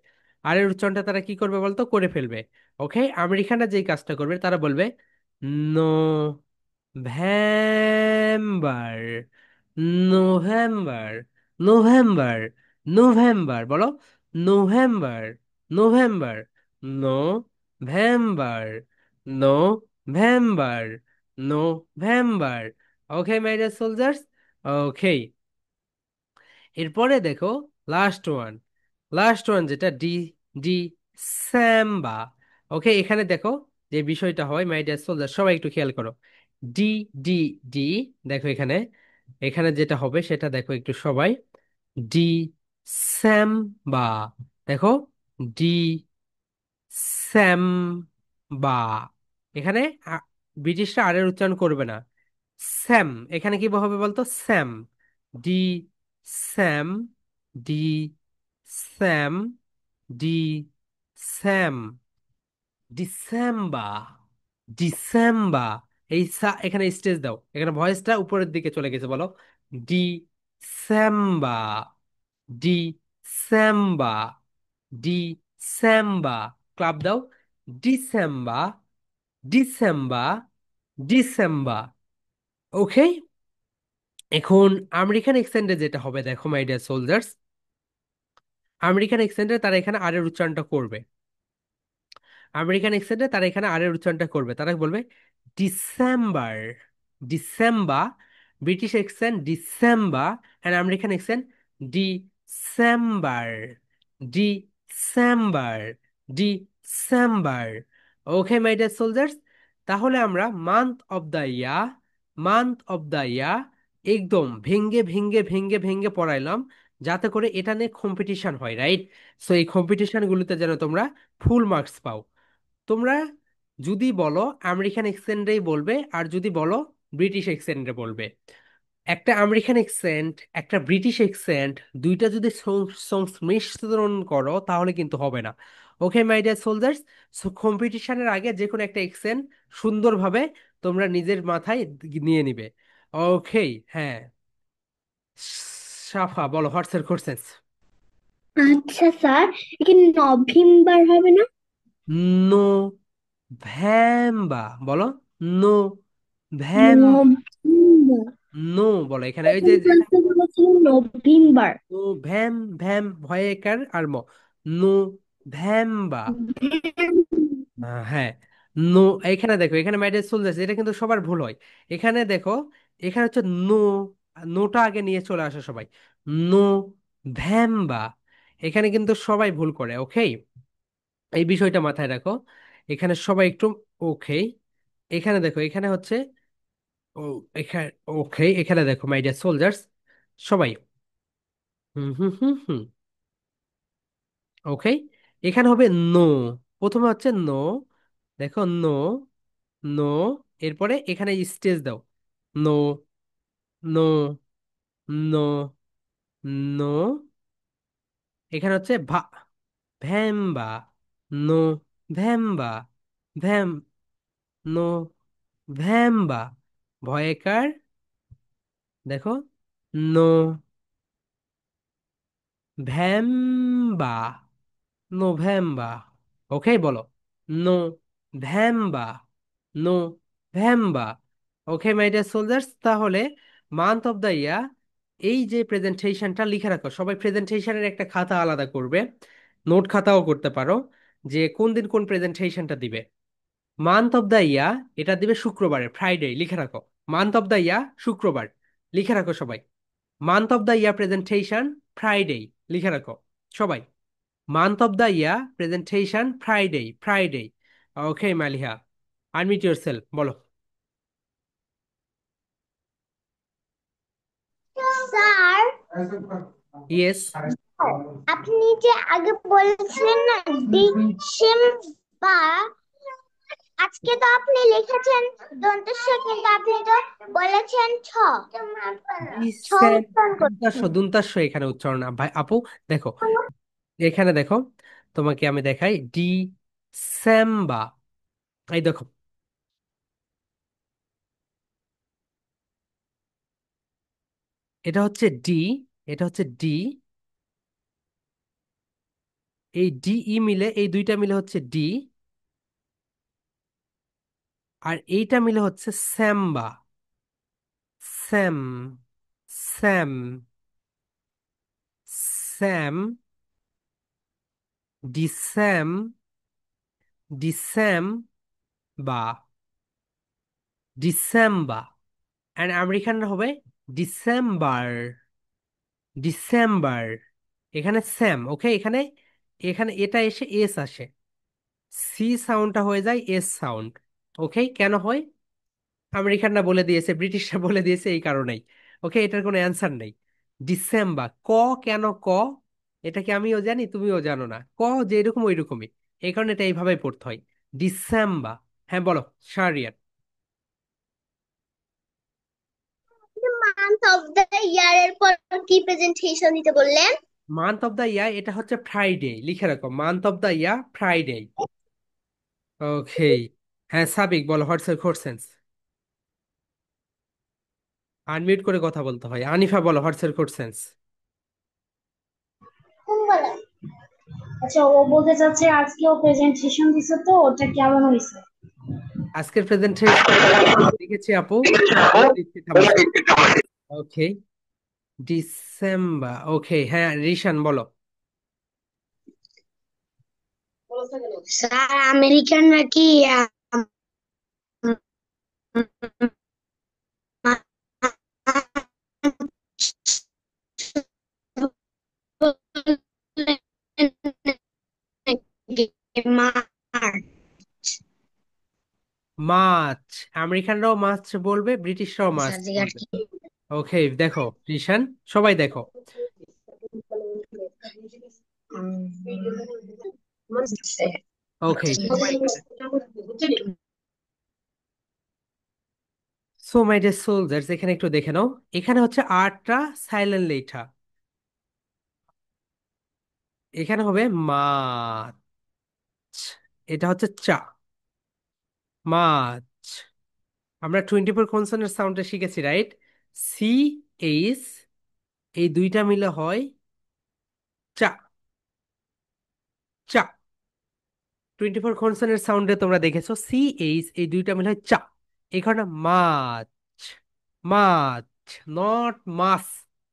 আর এর উচ্চারণটা তারা কি করবে বলতো, করে ফেলবে। ওকে, আমেরিকানরা যেই কাজটা করবে তারা বলবে নো ভেম্বার, নোভেম্বার, নোভেম্বার, নোভেম্বার, বলো নোভেম্বার, নোভেম্বার, নোভেম্বার, নোভেম্বার, নোভেম্বার। ওকে মাই ডিয়ার সোলজার্স, ওকে। এরপরে দেখো লাস্ট ওয়ান, লাস্ট ওয়ান যেটা ডি, ডি স্যাম্বা। ওকে, এখানে দেখো যে বিষয়টা হয় মাই ডিয়ার সোলজার, সবাই একটু খেয়াল করো, ডি, ডি, ডি, দেখো এখানে, এখানে যেটা হবে সেটা দেখো একটু সবাই, ডি স্যাম্বা, দেখো ডি স্যাম্বা, এখানে আ- ব্রিটিশরা আর এর উচ্চারণ করবে না, স্যাম, এখানে কি হবে বলতো, স্যাম, December, December, December, December, December. এই এখানে স্টেজ দাও, এখানে ভয়েসটা উপরের দিকে চলে গেছে, বলো ডিসেম্বা, ডিসেম্বা, ডিসেম্বা, ক্লাব দাও, ডিসেম্বা, ডিসেম্বা, ডিসেম্বা। ওকে, এখন আমেরিকান এক্সেন্টে যেটা হবে দেখো মাই ডিয়ার সোলজার্স, আমেরিকান এক্সেন্টে তারা এখানে আর এর উচ্চারণটা করবে, আমেরিকান এক্সেন্টে তারা এখানে আর এর উচ্চারণটা করবে, তারা বলবে December, December, British accent December, and American accent December, December, December. Okay my dear soldiers, তাহলে আমরা মান্থ অফ দ্য ইয়ার একদম ভেঙ্গে ভেঙ্গে ভেঙ্গে ভেঙ্গে পড়াইলাম, যাতে করে এটা নিয়ে কম্পিটিশন হয়, রাইট? সো এই কম্পিটিশনগুলোতে যেন তোমরা ফুল মার্কস পাও। তোমরা যদি বলো আমেরিকান এক্সেন্টেই বলবে, আর যদি বলো ব্রিটিশ এক্সেন্টে বলবে। একটা আমেরিকান এক্সেন্ট, একটা ব্রিটিশ এক্সেন্ট, দুইটা যদি সংমিশ্রণ করো তাহলে কিন্তু হবে না। ওকে মাই ডিয়ার সোলজার্স, সো কম্পিটিশনের আগে যে কোনো একটা এক্সেন্ট সুন্দরভাবে তোমরা নিজের মাথায় নিয়ে নিবে। ওকে। হ্যাঁ, সাফা বলো হোয়াটসঅ্যাপ কোশ্চেন। আচ্ছা স্যার, এখানে নভেম্বর হবে না? নো ভ্যাম্বা বলো। No ভ্যাম November. নো বলো এখানে, ওই যে প্রথম যেটা ক্লাসে বলেছিলেন নভেম্বর। নো ভ্যাম ভ্যাম ভয়েকার আর ম নো ভ্যাম্বা। হ্যাঁ, নো। এখানে দেখো, এখানে ম্যাডেল চলে যাচ্ছে, এটা কিন্তু সবার ভুল হয়। এখানে দেখো, এখানে হচ্ছে নো, নোটা আগে নিয়ে চলে আসে সবাই। নো ভ্যাম্বা, এখানে কিন্তু সবাই ভুল করে। ওকে, এই বিষয়টা মাথায় রাখো। এখানে সবাই একটু ওকে। এখানে দেখো, এখানে হচ্ছে ও, এখানে ওকে, এখানে দেখো মাই ডিয়ার সোলজার্স সবাই, হুম হুম হুম হুম, ওকে। এখানে হবে নো, প্রথমে হচ্ছে নো, দেখো নো, নো, এরপরে এখানে স্টেজ দাও। নো, নো, নো, নো, এখানে হচ্ছে ভ্যাম্বা, নো ভ্যাম্বা, ভ্যাম, নো ভ্যাম্বা, ভয়েকার, দেখো নো ভ্যাম্বা, নোভেম্বা। ওকে বলো, November, November. Okay my dear soldiers, তাহলে মান্থ অফ দ্য ইয়ার, এই যে প্রেজেন্টেশনটা লিখে রাখো সবাই, প্রেজেন্টেশনের একটা খাতা আলাদা করবে, নোট খাতাও করতে পারো, যে কোন দিন কোন প্রেজেন্টেশনটা দিবে। মান্থ অফ দ্য ইয়ার এটা দিবে শুক্রবারে, ফ্রাইডে, লিখে রাখো। মান্থ অফ দ্য ইয়ার শুক্রবার, লিখে রাখো সবাই। Month of the year presentation Friday, লিখে রাখো সবাই। Month of the year presentation Friday, Friday. Okay Maliha, unmute yourself বলো। Sir, yes. আপনি যে আগে বলেছিলেন না ডিসেম্বর, আজকে তো আপনি লিখেছেন দন্তেশ্ব, কিন্তু আপনি তো বলেছেন ছ। ছ উচ্চারণ দুন্তাস্য, করছেন। দুন্তাস্য এখানে উচ্চারণ না ভাই আপু। দেখো, এখানে দেখো, তোমাকে আমি দেখাই ডিসেম্বা, এই দেখো, এটা হচ্ছে ডি, এটা হচ্ছে ডি, এই ডি ই মিলে, এই দুইটা মিলে হচ্ছে ডি, আর এইটা মিলে হচ্ছে স্যাম্বা, স্যাম, স্যাম, স্যাম, ডিসেম, ডিসেম বা, ডিসেম্বা। অ্যান্ড আমেরিকানরা হবে ডিসেম্বার, ডিসেম্বার। এখানে স্যাম, ওকে, এখানে, এখানে এটা এসে এস আসে, সি সাউন্ডটা হয়ে যায় এস সাউন্ড। ওকে, কেন হয়? আমেরিকানরা বলে দিয়েছে, ব্রিটিশরা বলে দিয়েছে, এই কারণেই। ওকে, এটার কোনো অ্যান্সার নেই। ডিসেম্বার ক, কেন ক, এটা কি আমিও জানি, তুমিও জানো না। ক যে এরকম ওই রকমই, এই কারণে এটা এইভাবে পড়তে হয়, ডিসেম্বার। হ্যাঁ বলো শাহরিয়ার। মান্থ অফ দ্য ইয়ার এর পর কি প্রেজেন্টেশন দিতে বললেন? মান্থ অফ দ্য ইয়ার এটা হচ্ছে ফ্রাইডে, লিখে রাখো, month of the year Friday. Okay. হ্যাঁ সাবিক বলো হোয়াটসঅ্যাপ কোশ্চেন্স। আনমিউট করে কথা বলতে হয়। আনিফা বলো হোয়াটসঅ্যাপ কোশ্চেন্স। কোন বলেন? আচ্ছা, ও বলতে চাচ্ছে আজকে ও প্রেজেন্টেশন দিছে, তো ওটা কেমন হয়েছে? আজকের প্রেজেন্টেশন লিখেছি আপু, বলে দিচ্ছি থামো। ওকে, ডিসেম্বর, ওকে। হ্যাঁ রিশান বলো। স্যার, আমেরিকান নাকি মার্চ মাছ। আমেরিকানরাও মাছ বলবে, ব্রিটিশরাও মাছ সার্জিক আর বলবে। কি ওকে, দেখো রিশান, সবাই দেখো। ওকে, সো মাই ডিয়ার সোলজার্স, এখানে একটু দেখে নাও। এখানে হচ্ছে আটটা সাইলেন্ট লেটার। এখানে হবে মাছ, এটা হচ্ছে চা, মাছ। আমরা 24 কনসোনেন্ট সাউন্ডে শিখেছি, রাইট? সি, এইচ, এই দুইটা মিলে হয় চা, চা। 24 কনসোনেন্ট সাউন্ডে তোমরা দেখেছো সি, এইচ, এই দুইটা মিলে হয় চা। এই কারণে মাছ, মাছ, নট মাছ।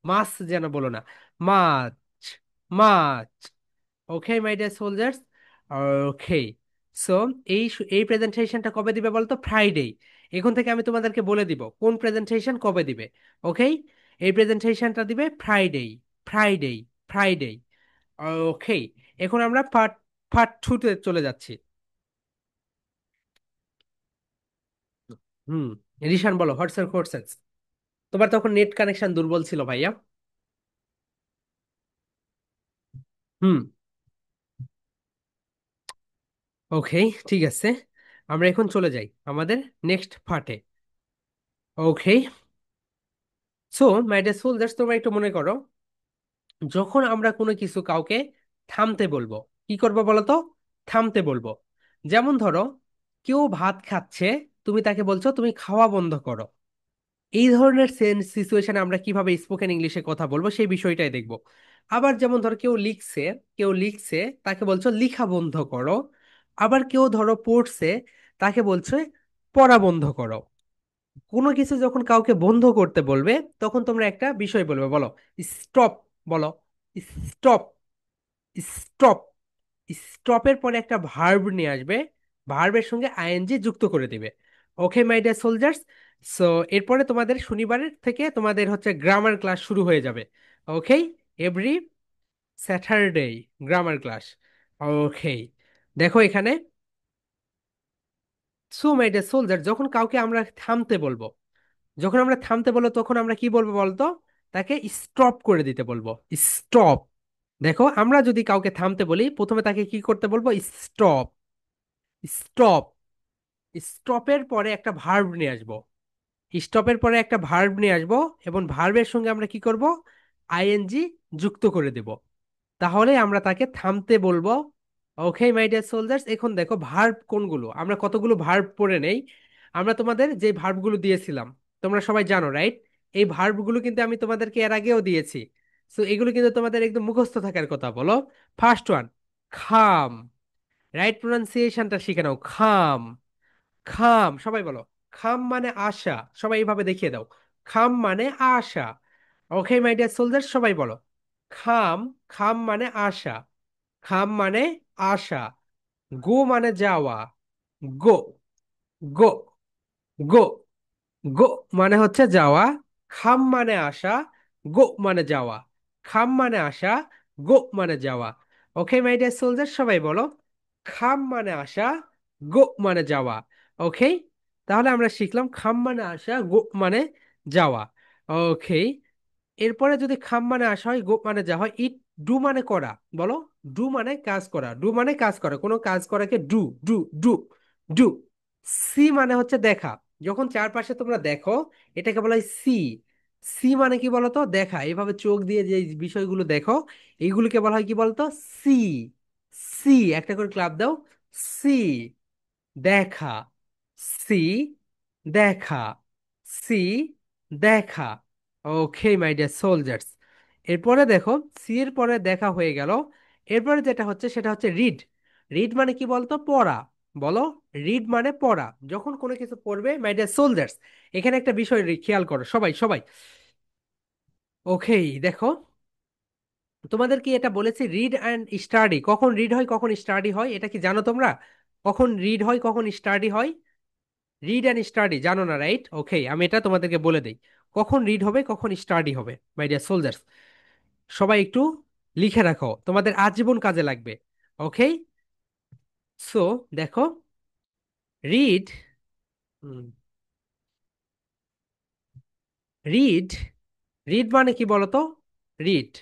মাছ যেন বলো না, মাছ, মাছ। Okay my dear soldiers. Okay, so এই প্রেজেন্টেশনটা কবে দিবে বলতো? ফ্রাইডে। এখন থেকে আমি তোমাদেরকে বলে দিব কোন প্রেজেন্টেশন কবে দিবে। ওকে, এই প্রেজেন্টেশনটা দিবে ফ্রাইডে, ফ্রাইডে, ফ্রাইডে। ওকে, এখন আমরা পার্ট পার্ট 2 তে চলে যাচ্ছি। হুম, রিশান বলো, হোয়াটস ইউর কোশ্চেনস? তোমার তখন নেট কানেকশন দুর্বল ছিল ভাইয়া। হুম, ওকে, ঠিক আছে। আমরা এখন চলে যাই আমাদের নেক্সট পার্টে। ওকে, সো মাই ডিয়ার সোলজার্স, তোমরা একটু মনে করো, যখন আমরা কোনো কিছু কাউকে থামতে বলবো, কি করবো বলো তো? থামতে বলবো। যেমন ধরো, কেউ ভাত খাচ্ছে, তুমি তাকে বলছো তুমি খাওয়া বন্ধ করো। এই ধরনের সিচুয়েশনে আমরা কিভাবে স্পোকেন ইংলিশে কথা বলবো সেই বিষয়টাই দেখবো। আবার যেমন ধরো কেউ লিখছে, কেউ লিখছে, তাকে বলছো লিখা বন্ধ করো। আবার কেউ ধরো পড়ছে, তাকে বলছে পড়া বন্ধ করো। কোনো কিছু যখন কাউকে বন্ধ করতে বলবে, তখন তোমরা একটা বিষয় বলবে, বলো স্টপ, বলো স্টপ, স্টপ। স্টপের পরে একটা ভার্ব নিয়ে আসবে, ভার্বের সঙ্গে আইএনজি যুক্ত করে দিবে। ওকে মাই ডিয়ার সোলজার্স, সো এরপরে তোমাদের শনিবারের থেকে তোমাদের হচ্ছে গ্রামার ক্লাস শুরু হয়ে যাবে। ওকে, এভরি স্যাটারডে গ্রামার ক্লাস। ওকে, দেখো এখানে, সো মাই ডিয়ার সোলজার, যখন কাউকে আমরা থামতে বলবো, যখন আমরা থামতে বলবো তখন আমরা কি বলবো বলতো? তাকে স্টপ করে দিতে বলবো, স্টপ। দেখো, আমরা যদি কাউকে থামতে বলি, প্রথমে তাকে কি করতে বলবো? Stop, stop. স্টপের পরে একটা ভার্ব নিয়ে আসবো, স্টপের পরে একটা ভার্ব নিয়ে আসবো, এবং ভার্বের সঙ্গে আমরা কি করব? আইএনজি যুক্ত করে দেব। তাহলে আমরা তাকে থামতে বলবো। ওকে মাই ডিয়ার সোলজার্স, এখন দেখো ভার্ব কোনগুলো, আমরা কতগুলো ভার্ব পড়ে নেই। আমরা তোমাদের যে ভার্বগুলো দিয়েছিলাম, তোমরা সবাই জানো, রাইট? এই ভার্বগুলো কিন্তু আমি তোমাদেরকে এর আগেও দিয়েছি। সো এগুলো কিন্তু তোমাদের একদম মুখস্থ থাকার কথা। বলো, ফার্স্ট ওয়ান, খাম। রাইট প্রোনাউন্সিয়েশনটা শিখে নাও, খাম, খাম। সবাই বলো, খাম মানে আশা। সবাই এইভাবে দেখিয়ে দাও, খাম মানে আশা। ওকে মাই ডিয়ার সোলজার, সবাই বলো খাম। খাম মানে আশা, খাম মানে আশা। গো মানে যাওয়া, গো, গো, গো, গো মানে হচ্ছে যাওয়া। খাম মানে আসা, গো মানে যাওয়া। খাম মানে আসা, গো মানে যাওয়া। ওকে মাই ডিয়ার সোলজার, সবাই বলো খাম মানে আসা, গো মানে যাওয়া। ওকে, তাহলে আমরা শিখলাম খাম মানে আসা, গো মানে যাওয়া। ওকে, এরপরে যদি খাম মানে আসা হয়, গো মানে যাওয়া হয়, ইট, ডু মানে করা। বলো, ডু মানে কাজ করা, ডু মানে কাজ করা, কোনো কাজ করাকে do, do, do, do. See মানে হচ্ছে দেখা। যখন চারপাশে তোমরা দেখো, এটাকে বলা হয় সি। সি মানে কি বলতো? দেখা। এভাবে চোখ দিয়ে যে বিষয়গুলো দেখো, এইগুলোকে বলা হয় কি বলতো? সি। সি, একটা করে ক্লাব দাও। সি, দেখা। সি, দেখা। সি, দেখা। ওকে মাই ডিয়ার সোলজার্স, এরপরে দেখো, সি এর পরে দেখা হয়ে গেল। এরপরে যেটা হচ্ছে সেটা হচ্ছে রিড। রিড মানে কি বলতো? পড়া। বলো, রিড মানে পড়া। যখন কোনো কিছু পড়বে মাই ডিয়ার সোলজার্স, এখানে একটা বিষয় খেয়াল করো সবাই, সবাই। ওকে, দেখো, তোমাদের কি এটা বলেছি রিড অ্যান্ড স্টাডি? কখন রিড হয় কখন স্টাডি হয় এটা কি জানো তোমরা? কখন রিড হয় কখন স্টাডি হয়? রিড অ্যান্ড স্টাডি জানো না, রাইট? ওকে, আমি এটা তোমাদেরকে বলে দিই, কখন রিড হবে কখন স্টাডি হবে। মাই ডিয়ার সোলজার্স, সবাই একটু লিখে রাখো, তোমাদের আজীবন কাজে লাগবে। ওকে, সো দেখো, রিড রিড, রিড মানে কি বলতো? রিড।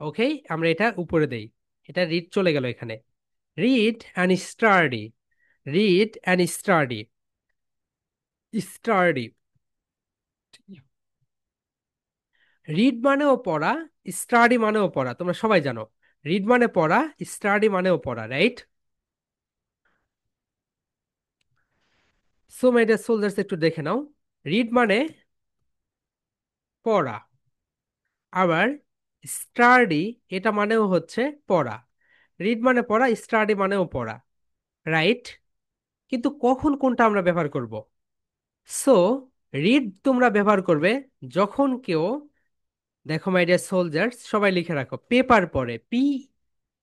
ওকে, আমরা এটা উপরে দেই, এটা রিড চলে গেল এখানে। Read and study, read and study, study. Read মানেও পড়া, স্টাডি মানেও পড়া, তোমরা সবাই জানো। রিড মানে পড়া, স্টাডি মানেও পড়া, right? So my dear soldiers, একটু দেখে নাও। রিড মানে পড়া, আবার স্টাডি এটা মানেও হচ্ছে পড়া। রিড মানে পড়া, স্টাডি মানেও পড়া, রাইট? কিন্তু কখন কোনটা আমরা ব্যবহার করব? সো রিড তোমরা ব্যবহার করবে যখন কেউ, দেখো মাই ডিয়ার সোলজার্স, সবাই লিখে রাখো, পেপার পড়ে,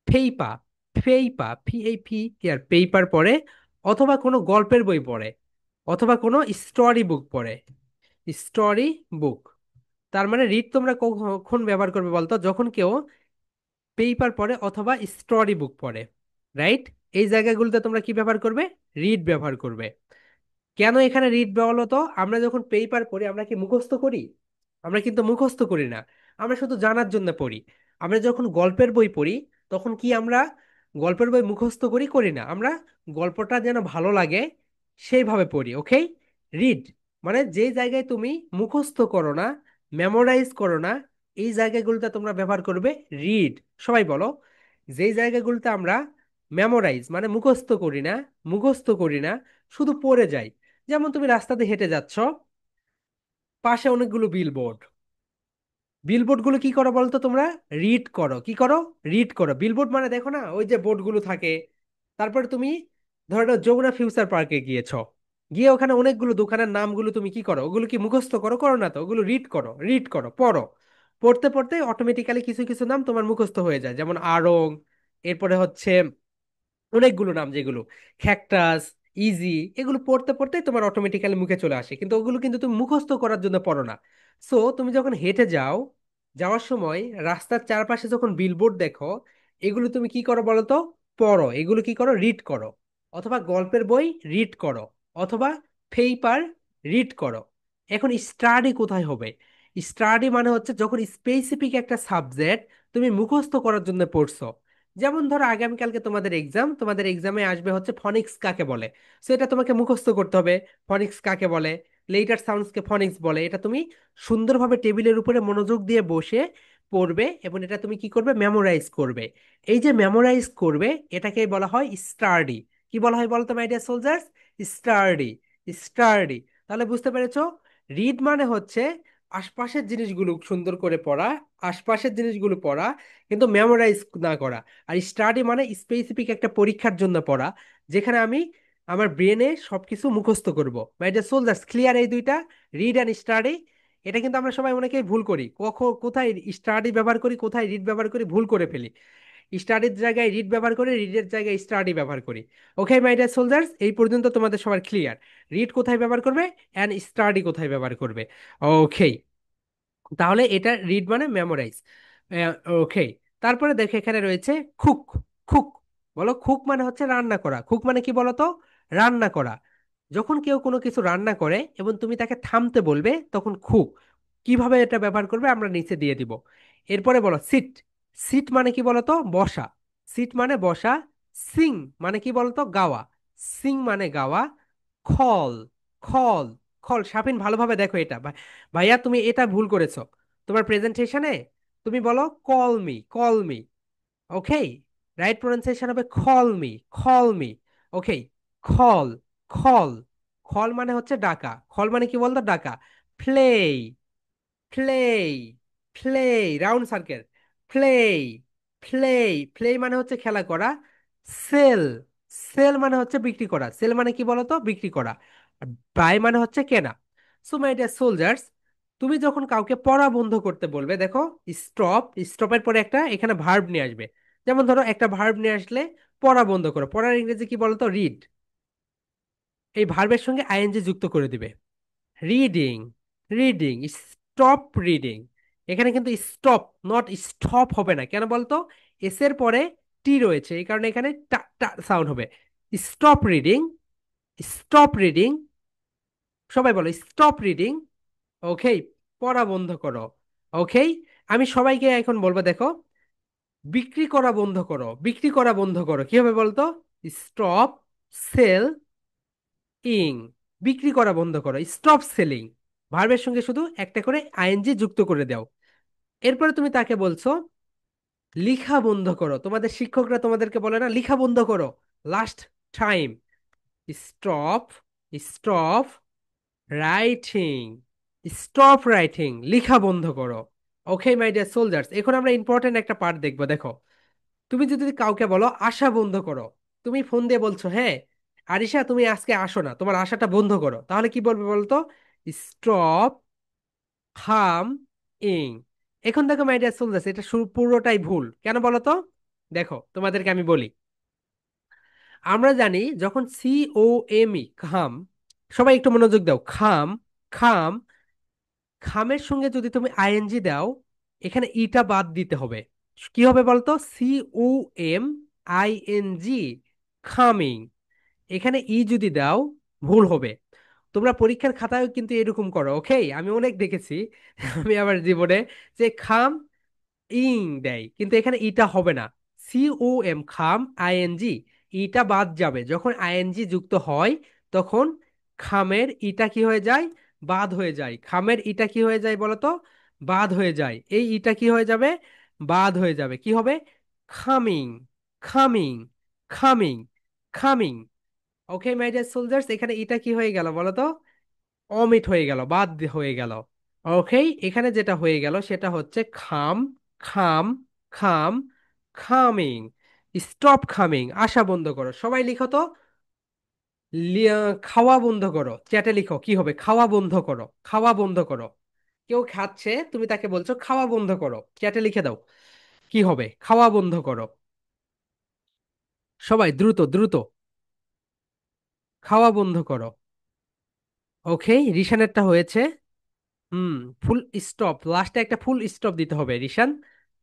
পেইপা, পি আর পেপার পড়ে, অথবা কোনো গল্পের বই পড়ে, অথবা কোনো স্টোরি বুক পড়ে, স্টোরি বুক। তার মানে রিড তোমরা কখন ব্যবহার করবে বলতো? যখন কেউ পেপার পড়ে অথবা স্টোরি বুক পড়ে, রাইট? এই জায়গাগুলোতে তোমরা কি ব্যবহার করবে? রিড ব্যবহার করবে। কেন এখানে রিড বলো তো? আমরা যখন পেপার পড়ি আমরা কি মুখস্থ করি? আমরা কিন্তু মুখস্থ করি না, আমরা শুধু জানার জন্য পড়ি। আমরা যখন গল্পের বই পড়ি তখন কি আমরা গল্পের বই মুখস্থ করি? করি না, আমরা গল্পটা যেন ভালো লাগে সেইভাবে পড়ি, ওকে? রিড মানে যেই জায়গায় তুমি মুখস্থ করো না, মেমোরাইজ করো না, এই জায়গাগুলোতে তোমরা ব্যবহার করবে রিড। সবাই বলো, যেই জায়গাগুলোতে আমরা মেমোরাইজ মানে মুখস্থ করি না, মুখস্থ করি না, শুধু পড়ে যাই। যেমন তুমি রাস্তাতে হেঁটে যাচ্ছ, পাশে অনেকগুলো বিলবোর্ড, বিলবোর্ড গুলো কি করো বলতো তোমরা? রিড করো। কি করো? রিড করো। বিলবোর্ড মানে দেখো না, ওই যে বোর্ড গুলো থাকে। তারপরে তুমি ধরো নাও যমুনা ফিউচার পার্কে গিয়েছো, গিয়ে ওখানে অনেকগুলো দোকানের নামগুলো তুমি কি করো? ওগুলো কি মুখস্থ করো? করো না তো, ওগুলো রিড করো, রিড করো, পড়ো। পড়তে পড়তে অটোমেটিক্যালি কিছু কিছু নাম তোমার মুখস্থ হয়ে যায়, যেমন আড়ং, এরপরে হচ্ছে অনেকগুলো নাম যেগুলো ক্যাকটাস, ইজি, এগুলো পড়তে পড়তে তোমার অটোমেটিক্যালি মুখে চলে আসে, কিন্তু ওগুলো কিন্তু তুমি মুখস্থ করার জন্য পড়ো না। সো তুমি যখন হেঁটে যাও, যাওয়ার সময় রাস্তার চারপাশে যখন বিলবোর্ড দেখো, এগুলো তুমি কি করো বলো তো? পড়ো। এগুলো কি করো? রিড করো। অথবা গল্পের বই রিড করো, অথবা পেপার রিড করো। এখন স্টাডি কোথায় হবে? স্টাডি মানে হচ্ছে যখন স্পেসিফিক একটা সাবজেক্ট তুমি মুখস্থ করার জন্য পড়ছো। যেমন ধরো আগামীকালকে তোমাদের এক্সাম, তোমাদের এক্সামে আসবে হচ্ছে ফনিক্স কাকে বলে, সো এটা তোমাকে মুখস্থ করতে হবে। ফনিক্স কাকে বলে, লেটার সাউন্ডসকে ফনিক্স বলে, এটা তুমি সুন্দরভাবে টেবিলের উপরে মনোযোগ দিয়ে বসে পড়বে, এবং এটা তুমি কি করবে? মেমোরাইজ করবে। এই যে মেমোরাইজ করবে, এটাকে বলা হয় স্টাডি। কি বলা হয় বলতো my dear soldiers? Study, study. তাহলে বুঝতে পেরেছো? রিড মানে হচ্ছে আশপাশের জিনিসগুলো সুন্দর করে পড়া, আশপাশের জিনিসগুলো পড়া, কিন্তু মেমোরাইজ না করা। আর স্টাডি মানে স্পেসিফিক একটা পরীক্ষার জন্য পড়া, যেখানে আমি আমার ব্রেনে সবকিছু মুখস্থ করব। মাই ডিয়ার সোলজার্স, ক্লিয়ার এই দুইটা? Read and study. এটা কিন্তু আমরা সবাই অনেকেই ভুল করি, কোথায় স্টাডি ব্যবহার করি, কোথায় রিড ব্যবহার করি, ভুল করে ফেলি। স্টাডির জায়গায় রিড ব্যবহার করি, রিডের জায়গায় স্টাডি ব্যবহার করি। ওকে মাই ডিয়ার সোলজার্স, এই পর্যন্ত তোমাদের সবার ক্লিয়ার? রিড কোথায় ব্যবহার করবে অ্যান্ড স্টাডি কোথায় ব্যবহার করবে। ওকে, তাহলে এটা রিড মানে মেমোরাইজ। ওকে, তারপরে দেখো এখানে রয়েছে কুক। কুক, বলো কুক মানে হচ্ছে রান্না করা। কুক মানে কি বলো তো? রান্না করা। যখন কেউ কোনো কিছু রান্না করে এবং তুমি তাকে থামতে বলবে, তখন কুক। কিভাবে এটা ব্যবহার করবে আমরা নিচে দিয়ে দিব। এরপরে বলো সিট। সিট মানে কি বলো তো? বসা। সিট মানে বসা। সিং মানে কি বলো তো? গাওয়া। সিং মানে গাওয়া। খল, খল, খল। শাফিন ভালোভাবে দেখো এটা, ভাইয়া তুমি এটা ভুল করেছো তোমার প্রেজেন্টেশনে। তুমি বলো কল মি, কল মি। ওকে, রাইট প্রনাউন্সিয়েশন হবে কল মি, কল মি। ওকে, খল, খল। খল মানে হচ্ছে ডাকা। খল মানে কি বলতো? ডাকা। Play, প্লেই, প্লেই, round circle. প্লেই, প্লেই, প্লেই মানে হচ্ছে খেলা করা। সেল, সেল মানে হচ্ছে বিক্রি করা। সেল মানে কি বলতো? বিক্রি করা। আর বাই মানে হচ্ছে কেনা। সো মাই ডিয়ার সোলজার্স, তুমি যখন কাউকে পড়া বন্ধ করতে বলবে, দেখো স্টপ, স্টপের পরে একটা এখানে ভার্ব নিয়ে আসবে। যেমন ধরো একটা ভার্ব নিয়ে আসলে, পড়া বন্ধ করো, পড়ার ইংরেজি কি বলতো? রিড। এই ভার্বের সঙ্গে আইএনজি যুক্ত করে দিবে। Reading, reading, stop reading. এখানে কিন্তু স্টপ, নট স্টপ হবে না, কেন বলতো? এস এর পরে টি রয়েছে, এই কারণে এখানে টা টা সাউন্ড হবে। স্টপ রিডিং, স্টপ রিডিং, সবাই বলো স্টপ রিডিং। ওকে, পড়া বন্ধ করো। ওকে, আমি সবাইকে এখন বলবো, দেখো, বিক্রি করা বন্ধ করো, বিক্রি করা বন্ধ করো কি হবে বলতো? স্টপ সেল ইং। বিক্রি করা বন্ধ করো, স্টপ সেলিং। ভার্বের সঙ্গে শুধু একটা করে আইএনজি যুক্ত করে দাও। এরপরে তুমি তাকে বলছো লিখা বন্ধ করো। তোমাদের শিক্ষকরা তোমাদেরকে বলে না লিখা বন্ধ করো? Last time, stop, stop writing, stop writing, লিখা বন্ধ করো। ওকে মাই ডিয়ার সোলজার্স, এখন আমরা ইম্পর্টেন্ট একটা পার্ট দেখবো। দেখো, তুমি যদি কাউকে বলো আশা বন্ধ করো, তুমি ফোন দিয়ে বলছো, হ্যাঁ আরিশা তুমি আজকে আসো না, তোমার আশাটা বন্ধ করো, তাহলে কি বলবে বলতো? স্টপ হাম ইং। এখন দেখো মাই ডিয়ার সোলজার্স, এটা পুরোটাই ভুল। কেন বলো তো? দেখো তোমাদেরকে আমি বলি, আমরা জানি যখন সি ও এম ই খাম, সবাই একটু মনোযোগ দাও, খাম, খাম, খামের সঙ্গে যদি তুমি আইএনজি দাও, এখানে ইটা বাদ দিতে হবে। কি হবে বলতো? সি ও এম আইএনজি, খামিং। এখানে ই যদি দাও, ভুল হবে। তোমরা পরীক্ষার খাতায় কিন্তু এরকম করো, ওকে? আমি অনেক দেখেছি আমি আমার জীবনে, যে খাম ইং দেয়, কিন্তু এখানে ইটা হবে না। সি ও এম খাম আইএনজি, ইটা বাদ যাবে। যখন আইএনজি যুক্ত হয় তখন খামের ইটা কি হয়ে যায়? বাদ হয়ে যায়। খামের ইটা কি হয়ে যায় বলো তো? বাদ হয়ে যায়। এই ইটা কি হয়ে যাবে? বাদ হয়ে যাবে। কি হবে? খামিং, খামিং, খামিং, খামিং। ওকে মাই ডিয়ার সোলজার্স, এখানে ইটা কি হয়ে গেল বলো তো? অমিট হয়ে গেল, হয়ে গেল। ওকে, এখানে যেটা হয়ে গেল সেটা হচ্ছে খাম, খাম, খাম, খামিং। স্টপ খামিং, আশা বন্ধ করো। সবাই লিখো তো, খাওয়া বন্ধ করো। চ্যাটে লিখো কি হবে? খাওয়া বন্ধ করো, খাওয়া বন্ধ করো। কেউ খাচ্ছে, তুমি তাকে বলছো খাওয়া বন্ধ করো, চ্যাটে লিখে দাও কি হবে? খাওয়া বন্ধ করো। সবাই দ্রুত দ্রুত, খাওয়া বন্ধ করো। ওকে, রিশানেরটা হয়েছে। হুম, ফুল স্টপ, লাস্টে একটা ফুল স্টপ দিতে হবে রিশান।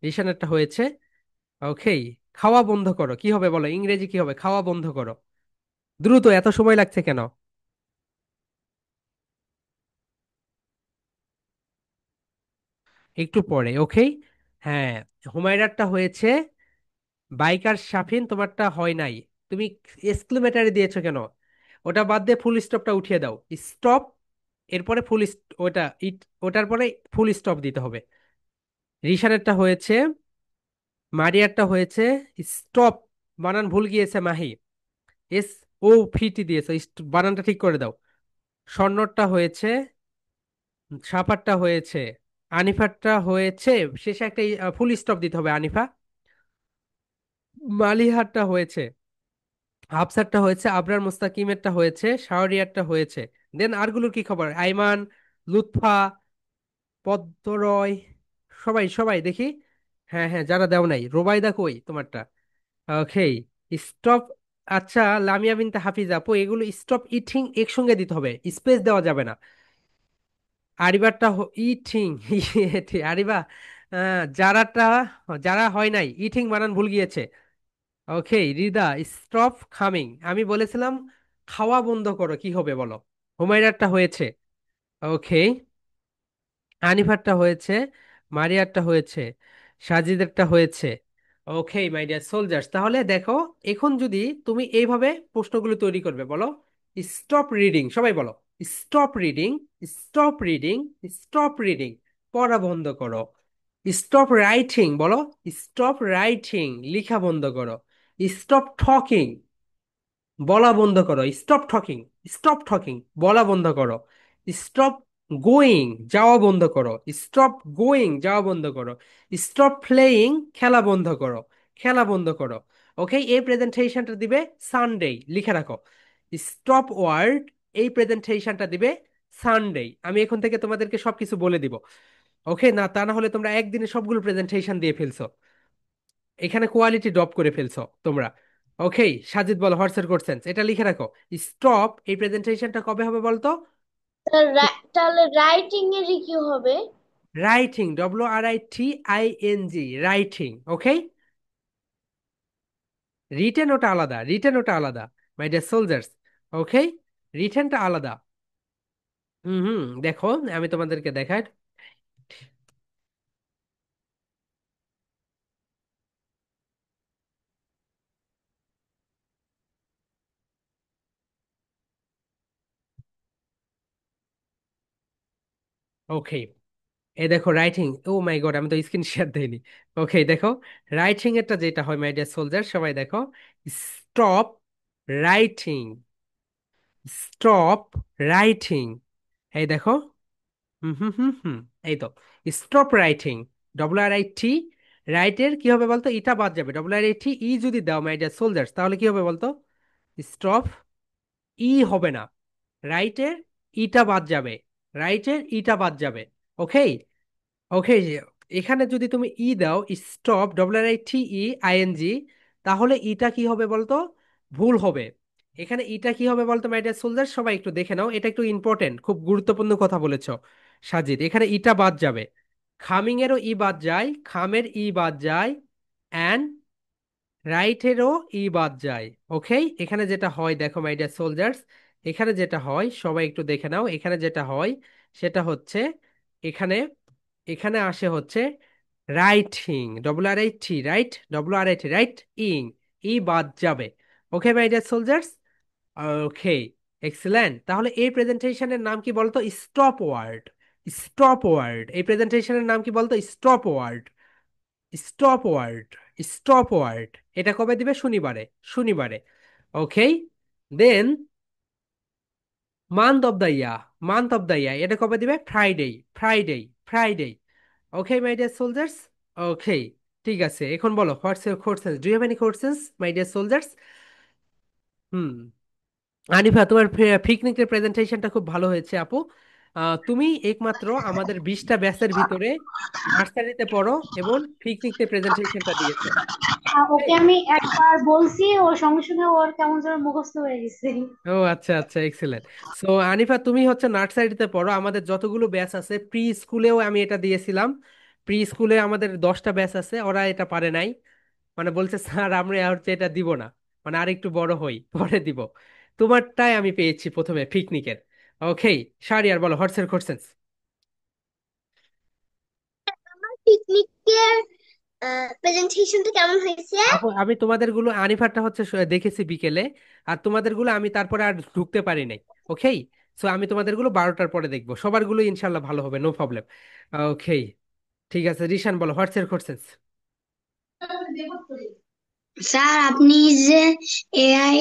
রিশানেরটা হয়েছে। ওকে, খাওয়া বন্ধ করো কি হবে বলো? ইংরেজি কি হবে? খাওয়া বন্ধ করো। দ্রুত, এত সময় লাগছে কেন? একটু পরে। ওকে, হ্যাঁ, হুমায়রারটা হয়েছে। বাইকার শাফিন তোমারটা হয় নাই। তুমি এক্সক্লেমেটারি দিয়েছো কেন? ওটা বাদ দিয়ে ফুল স্টপটা উঠিয়ে দাও। স্টপ, এরপরে ওটা ওটার পরে ফুল স্টপ দিতে হবে। রিশানেরটা হয়েছে। মারিয়ারটা হয়েছে। স্টপ বানান ভুল গিয়েছে মাহি, এস ও ফিটি দিয়েছে, বানানটা ঠিক করে দাও। স্বর্ণরটা হয়েছে। সাফারটা হয়েছে। আনিফারটা হয়েছে। শেষে একটা ফুল স্টপ দিতে হবে আনিফা। মালিহারটা হয়েছে। আফসারটা হয়েছে। আবরার মুস্তাকিমেরটা হয়েছে। শাহরিয়ারটা হয়েছে। দেন আরগুলোর কি খবর? আইমান, লুৎফা, পদ্মরয়, সবাই সবাই দেখি। হ্যাঁ হ্যাঁ, যারা দেও নাই, রোবাইদা কই তোমারটা? ওকে, স্টপ। আচ্ছা, লামিয়া বিনতে হাফিজা আপু, এগুলো স্টপ ইটিং একসঙ্গে দিতে হবে, স্পেস দেওয়া যাবে না। আরিবারটা ইটিং আরিবা, যারাটা, যারা হয় নাই, ইটিং বানান ভুল গিয়েছে। ওকে, রিদা, স্টপ খামিং। আমি বলেছিলাম খাওয়া বন্ধ করো, কি হবে বলো? হুমায়রারটা হয়েছে। ওকে, আনিফারটা হয়েছে। মারিয়ারটা হয়েছে। সাজিদেরটা হয়েছে। ওকে মাই ডিয়ার সোলজার্স, তাহলে দেখো, এখন যদি তুমি এইভাবে প্রশ্নগুলো তৈরি করবে, বলো স্টপ রিডিং, সবাই বলো stop reading, stop reading, stop reading, পড়া বন্ধ করো। স্টপ রাইটিং, বলো স্টপ রাইটিং, লিখা বন্ধ করো। স্টপ টকিং, বলা বন্ধ করো। স্টপ টকিং, স্টপ টকিং, বলা বন্ধ করো। স্টপ গোয়িং, যাওয়া বন্ধ করো। স্টপ গোয়িং, যাওয়া বন্ধ করো। স্টপ প্লেয়িং, খেলা বন্ধ করো, খেলা বন্ধ করো। ওকে, এই প্রেজেন্টেশনটা দিবে সানডে, লিখে রাখো। স্টপ ওয়ার্ড, এই প্রেজেন্টেশনটা দিবে সানডে। আমি এখন থেকে তোমাদেরকে সবকিছু বলে দিব। ওকে, না তা না হলে তোমরা একদিনে সবগুলো প্রেজেন্টেশন দিয়ে ফেলছো, এখানে কোয়ালিটি ড্রপ করে ফেলছো তোমরা। ওকে, সাজিদ বল হর্সের কোশ্চেন্স, এটা লিখে রাখো। স্টপ, এই প্রেজেন্টেশনটা কবে হবে বলতো? তাহলে রাইটিং এর কি হবে? Writing, WRITING, writing. ওকে, রিটেন ওটা আলাদা, রিটেন ওটা আলাদা মাই ডিয়ার সোলজার্স। ওকে, রিটেনটা আলাদা। হুম হুম, দেখো আমি তোমাদেরকে দেখাই। ওকে, এই দেখো রাইটিং, ও মাই গড আমি তো স্ক্রিন শেয়ার দেইনি। ওকে দেখো, রাইটিং এরটা যেটা হয় মাই ডিয়ার সোলজার, সবাই দেখো, স্টপ রাইটিং, স্টপ রাইটিং, এই দেখো, হুম হুম হুম হুম, এই তো স্টপ রাইটিং, WRIT, রাইটের কি হবে বলতো, ইটা বাদ যাবে, WRIT ই যদি দাও মাই ডিয়ার সোলজার্স তাহলে কি হবে বলতো, স্টপ, ই হবে না, রাইটের ইটা বাদ যাবে, রাইটের ইটা বাদ যাবে। ওকে, ওকে, এখানে যদি তুমি ই দাও, স্টপ, WRITE, তাহলে ইটা কি হবে বলতো, ভুল হবে। এখানে ইটা কি হবে বলতো মাই ডিয়ার সোলজার, সবাই একটু দেখে নাও, এটা একটু ইম্পর্টেন্ট, খুব গুরুত্বপূর্ণ কথা বলেছো সাজিদ, এখানে ইটা বাদ যাবে, খামিং এরও ই বাদ যায়, খামের ই বাদ যায়, অ্যান্ড রাইটেরও ই বাদ যায়। ওকে, এখানে যেটা হয় দেখো মাই ডিয়ার সোলজার্স, এখানে যেটা হয় সবাই একটু দেখে নাও, এখানে যেটা হয় সেটা হচ্ছে, এখানে, এখানে আসে হচ্ছে writing, WRIT, write, WRIT, writing, E বাদ যাবে। Okay my dear soldiers, okay, excellent. তাহলে এই প্রেজেন্টেশনের নাম কি বলতো, স্টপ ওয়ার্ড, স্টপ ওয়ার্ড, এই প্রেজেন্টেশনের নাম কি বলতো, stop word, stop word, stop word. এটা কবে দিবে, শনিবারে, শনিবারে। Okay, then month of the year, month of the year এটা কবে দিবে, Friday, Friday, Friday. Okay my dear soldiers, okay, ঠিক আছে, এখন বলো what's your questions, do you have any questions my dear soldiers? Hmm, Anifa তোমার পিকনিকের প্রেজেন্টেশনটা খুব ভালো হয়েছে আপু। তুমি একমাত্র আমাদের 20টা ব্যাচের ভিতরে নার্সারিতে পড়ো এবং পিকনিকের প্রেজেন্টেশনটা দিয়েছো। ওকে আমি একবার বলছি, ওর সঙ্গে সঙ্গে ওর কেমন যেন মুখস্থ হয়ে গেছে। ও আচ্ছা আচ্ছা, এক্সেলেন্ট। সো আনিফা তুমি হচ্ছে নার্সারিতে পড়ো, আমাদের যতগুলো ব্যাচ আছে, প্রি স্কুলেও আমি এটা দিয়েছিলাম, প্রি স্কুলে আমাদের 10টা ব্যাচ আছে, ওরা এটা পারে নাই, মানে বলছে স্যার আমরা হচ্ছে এটা দিব না, মানে আর একটু বড় হই পরে দিব। তোমারটাই আমি পেয়েছি প্রথমে পিকনিকের। ওকে, শাহরিয়ার বলো হোয়াটস কোশ্চেন। আমার পিকনিকের প্রেজেন্টেশনটা কেমন হয়েছে? আপু আমি তোমাদের গুলো, আনিফারটা হচ্ছে দেখেছি বিকেলে, আর তোমাদের গুলো আমি তারপরে আর ঢুকতে পারি নাই। ওকে, সো আমি তোমাদের গুলো 12টার পরে দেখবো, সবার গুলো ইনশাল্লাহ ভালো হবে, নো প্রবলেম। ওকে, ঠিক আছে, রিশান বলো হোয়াটস কোশ্চেন। স্যার আপনি যে এআই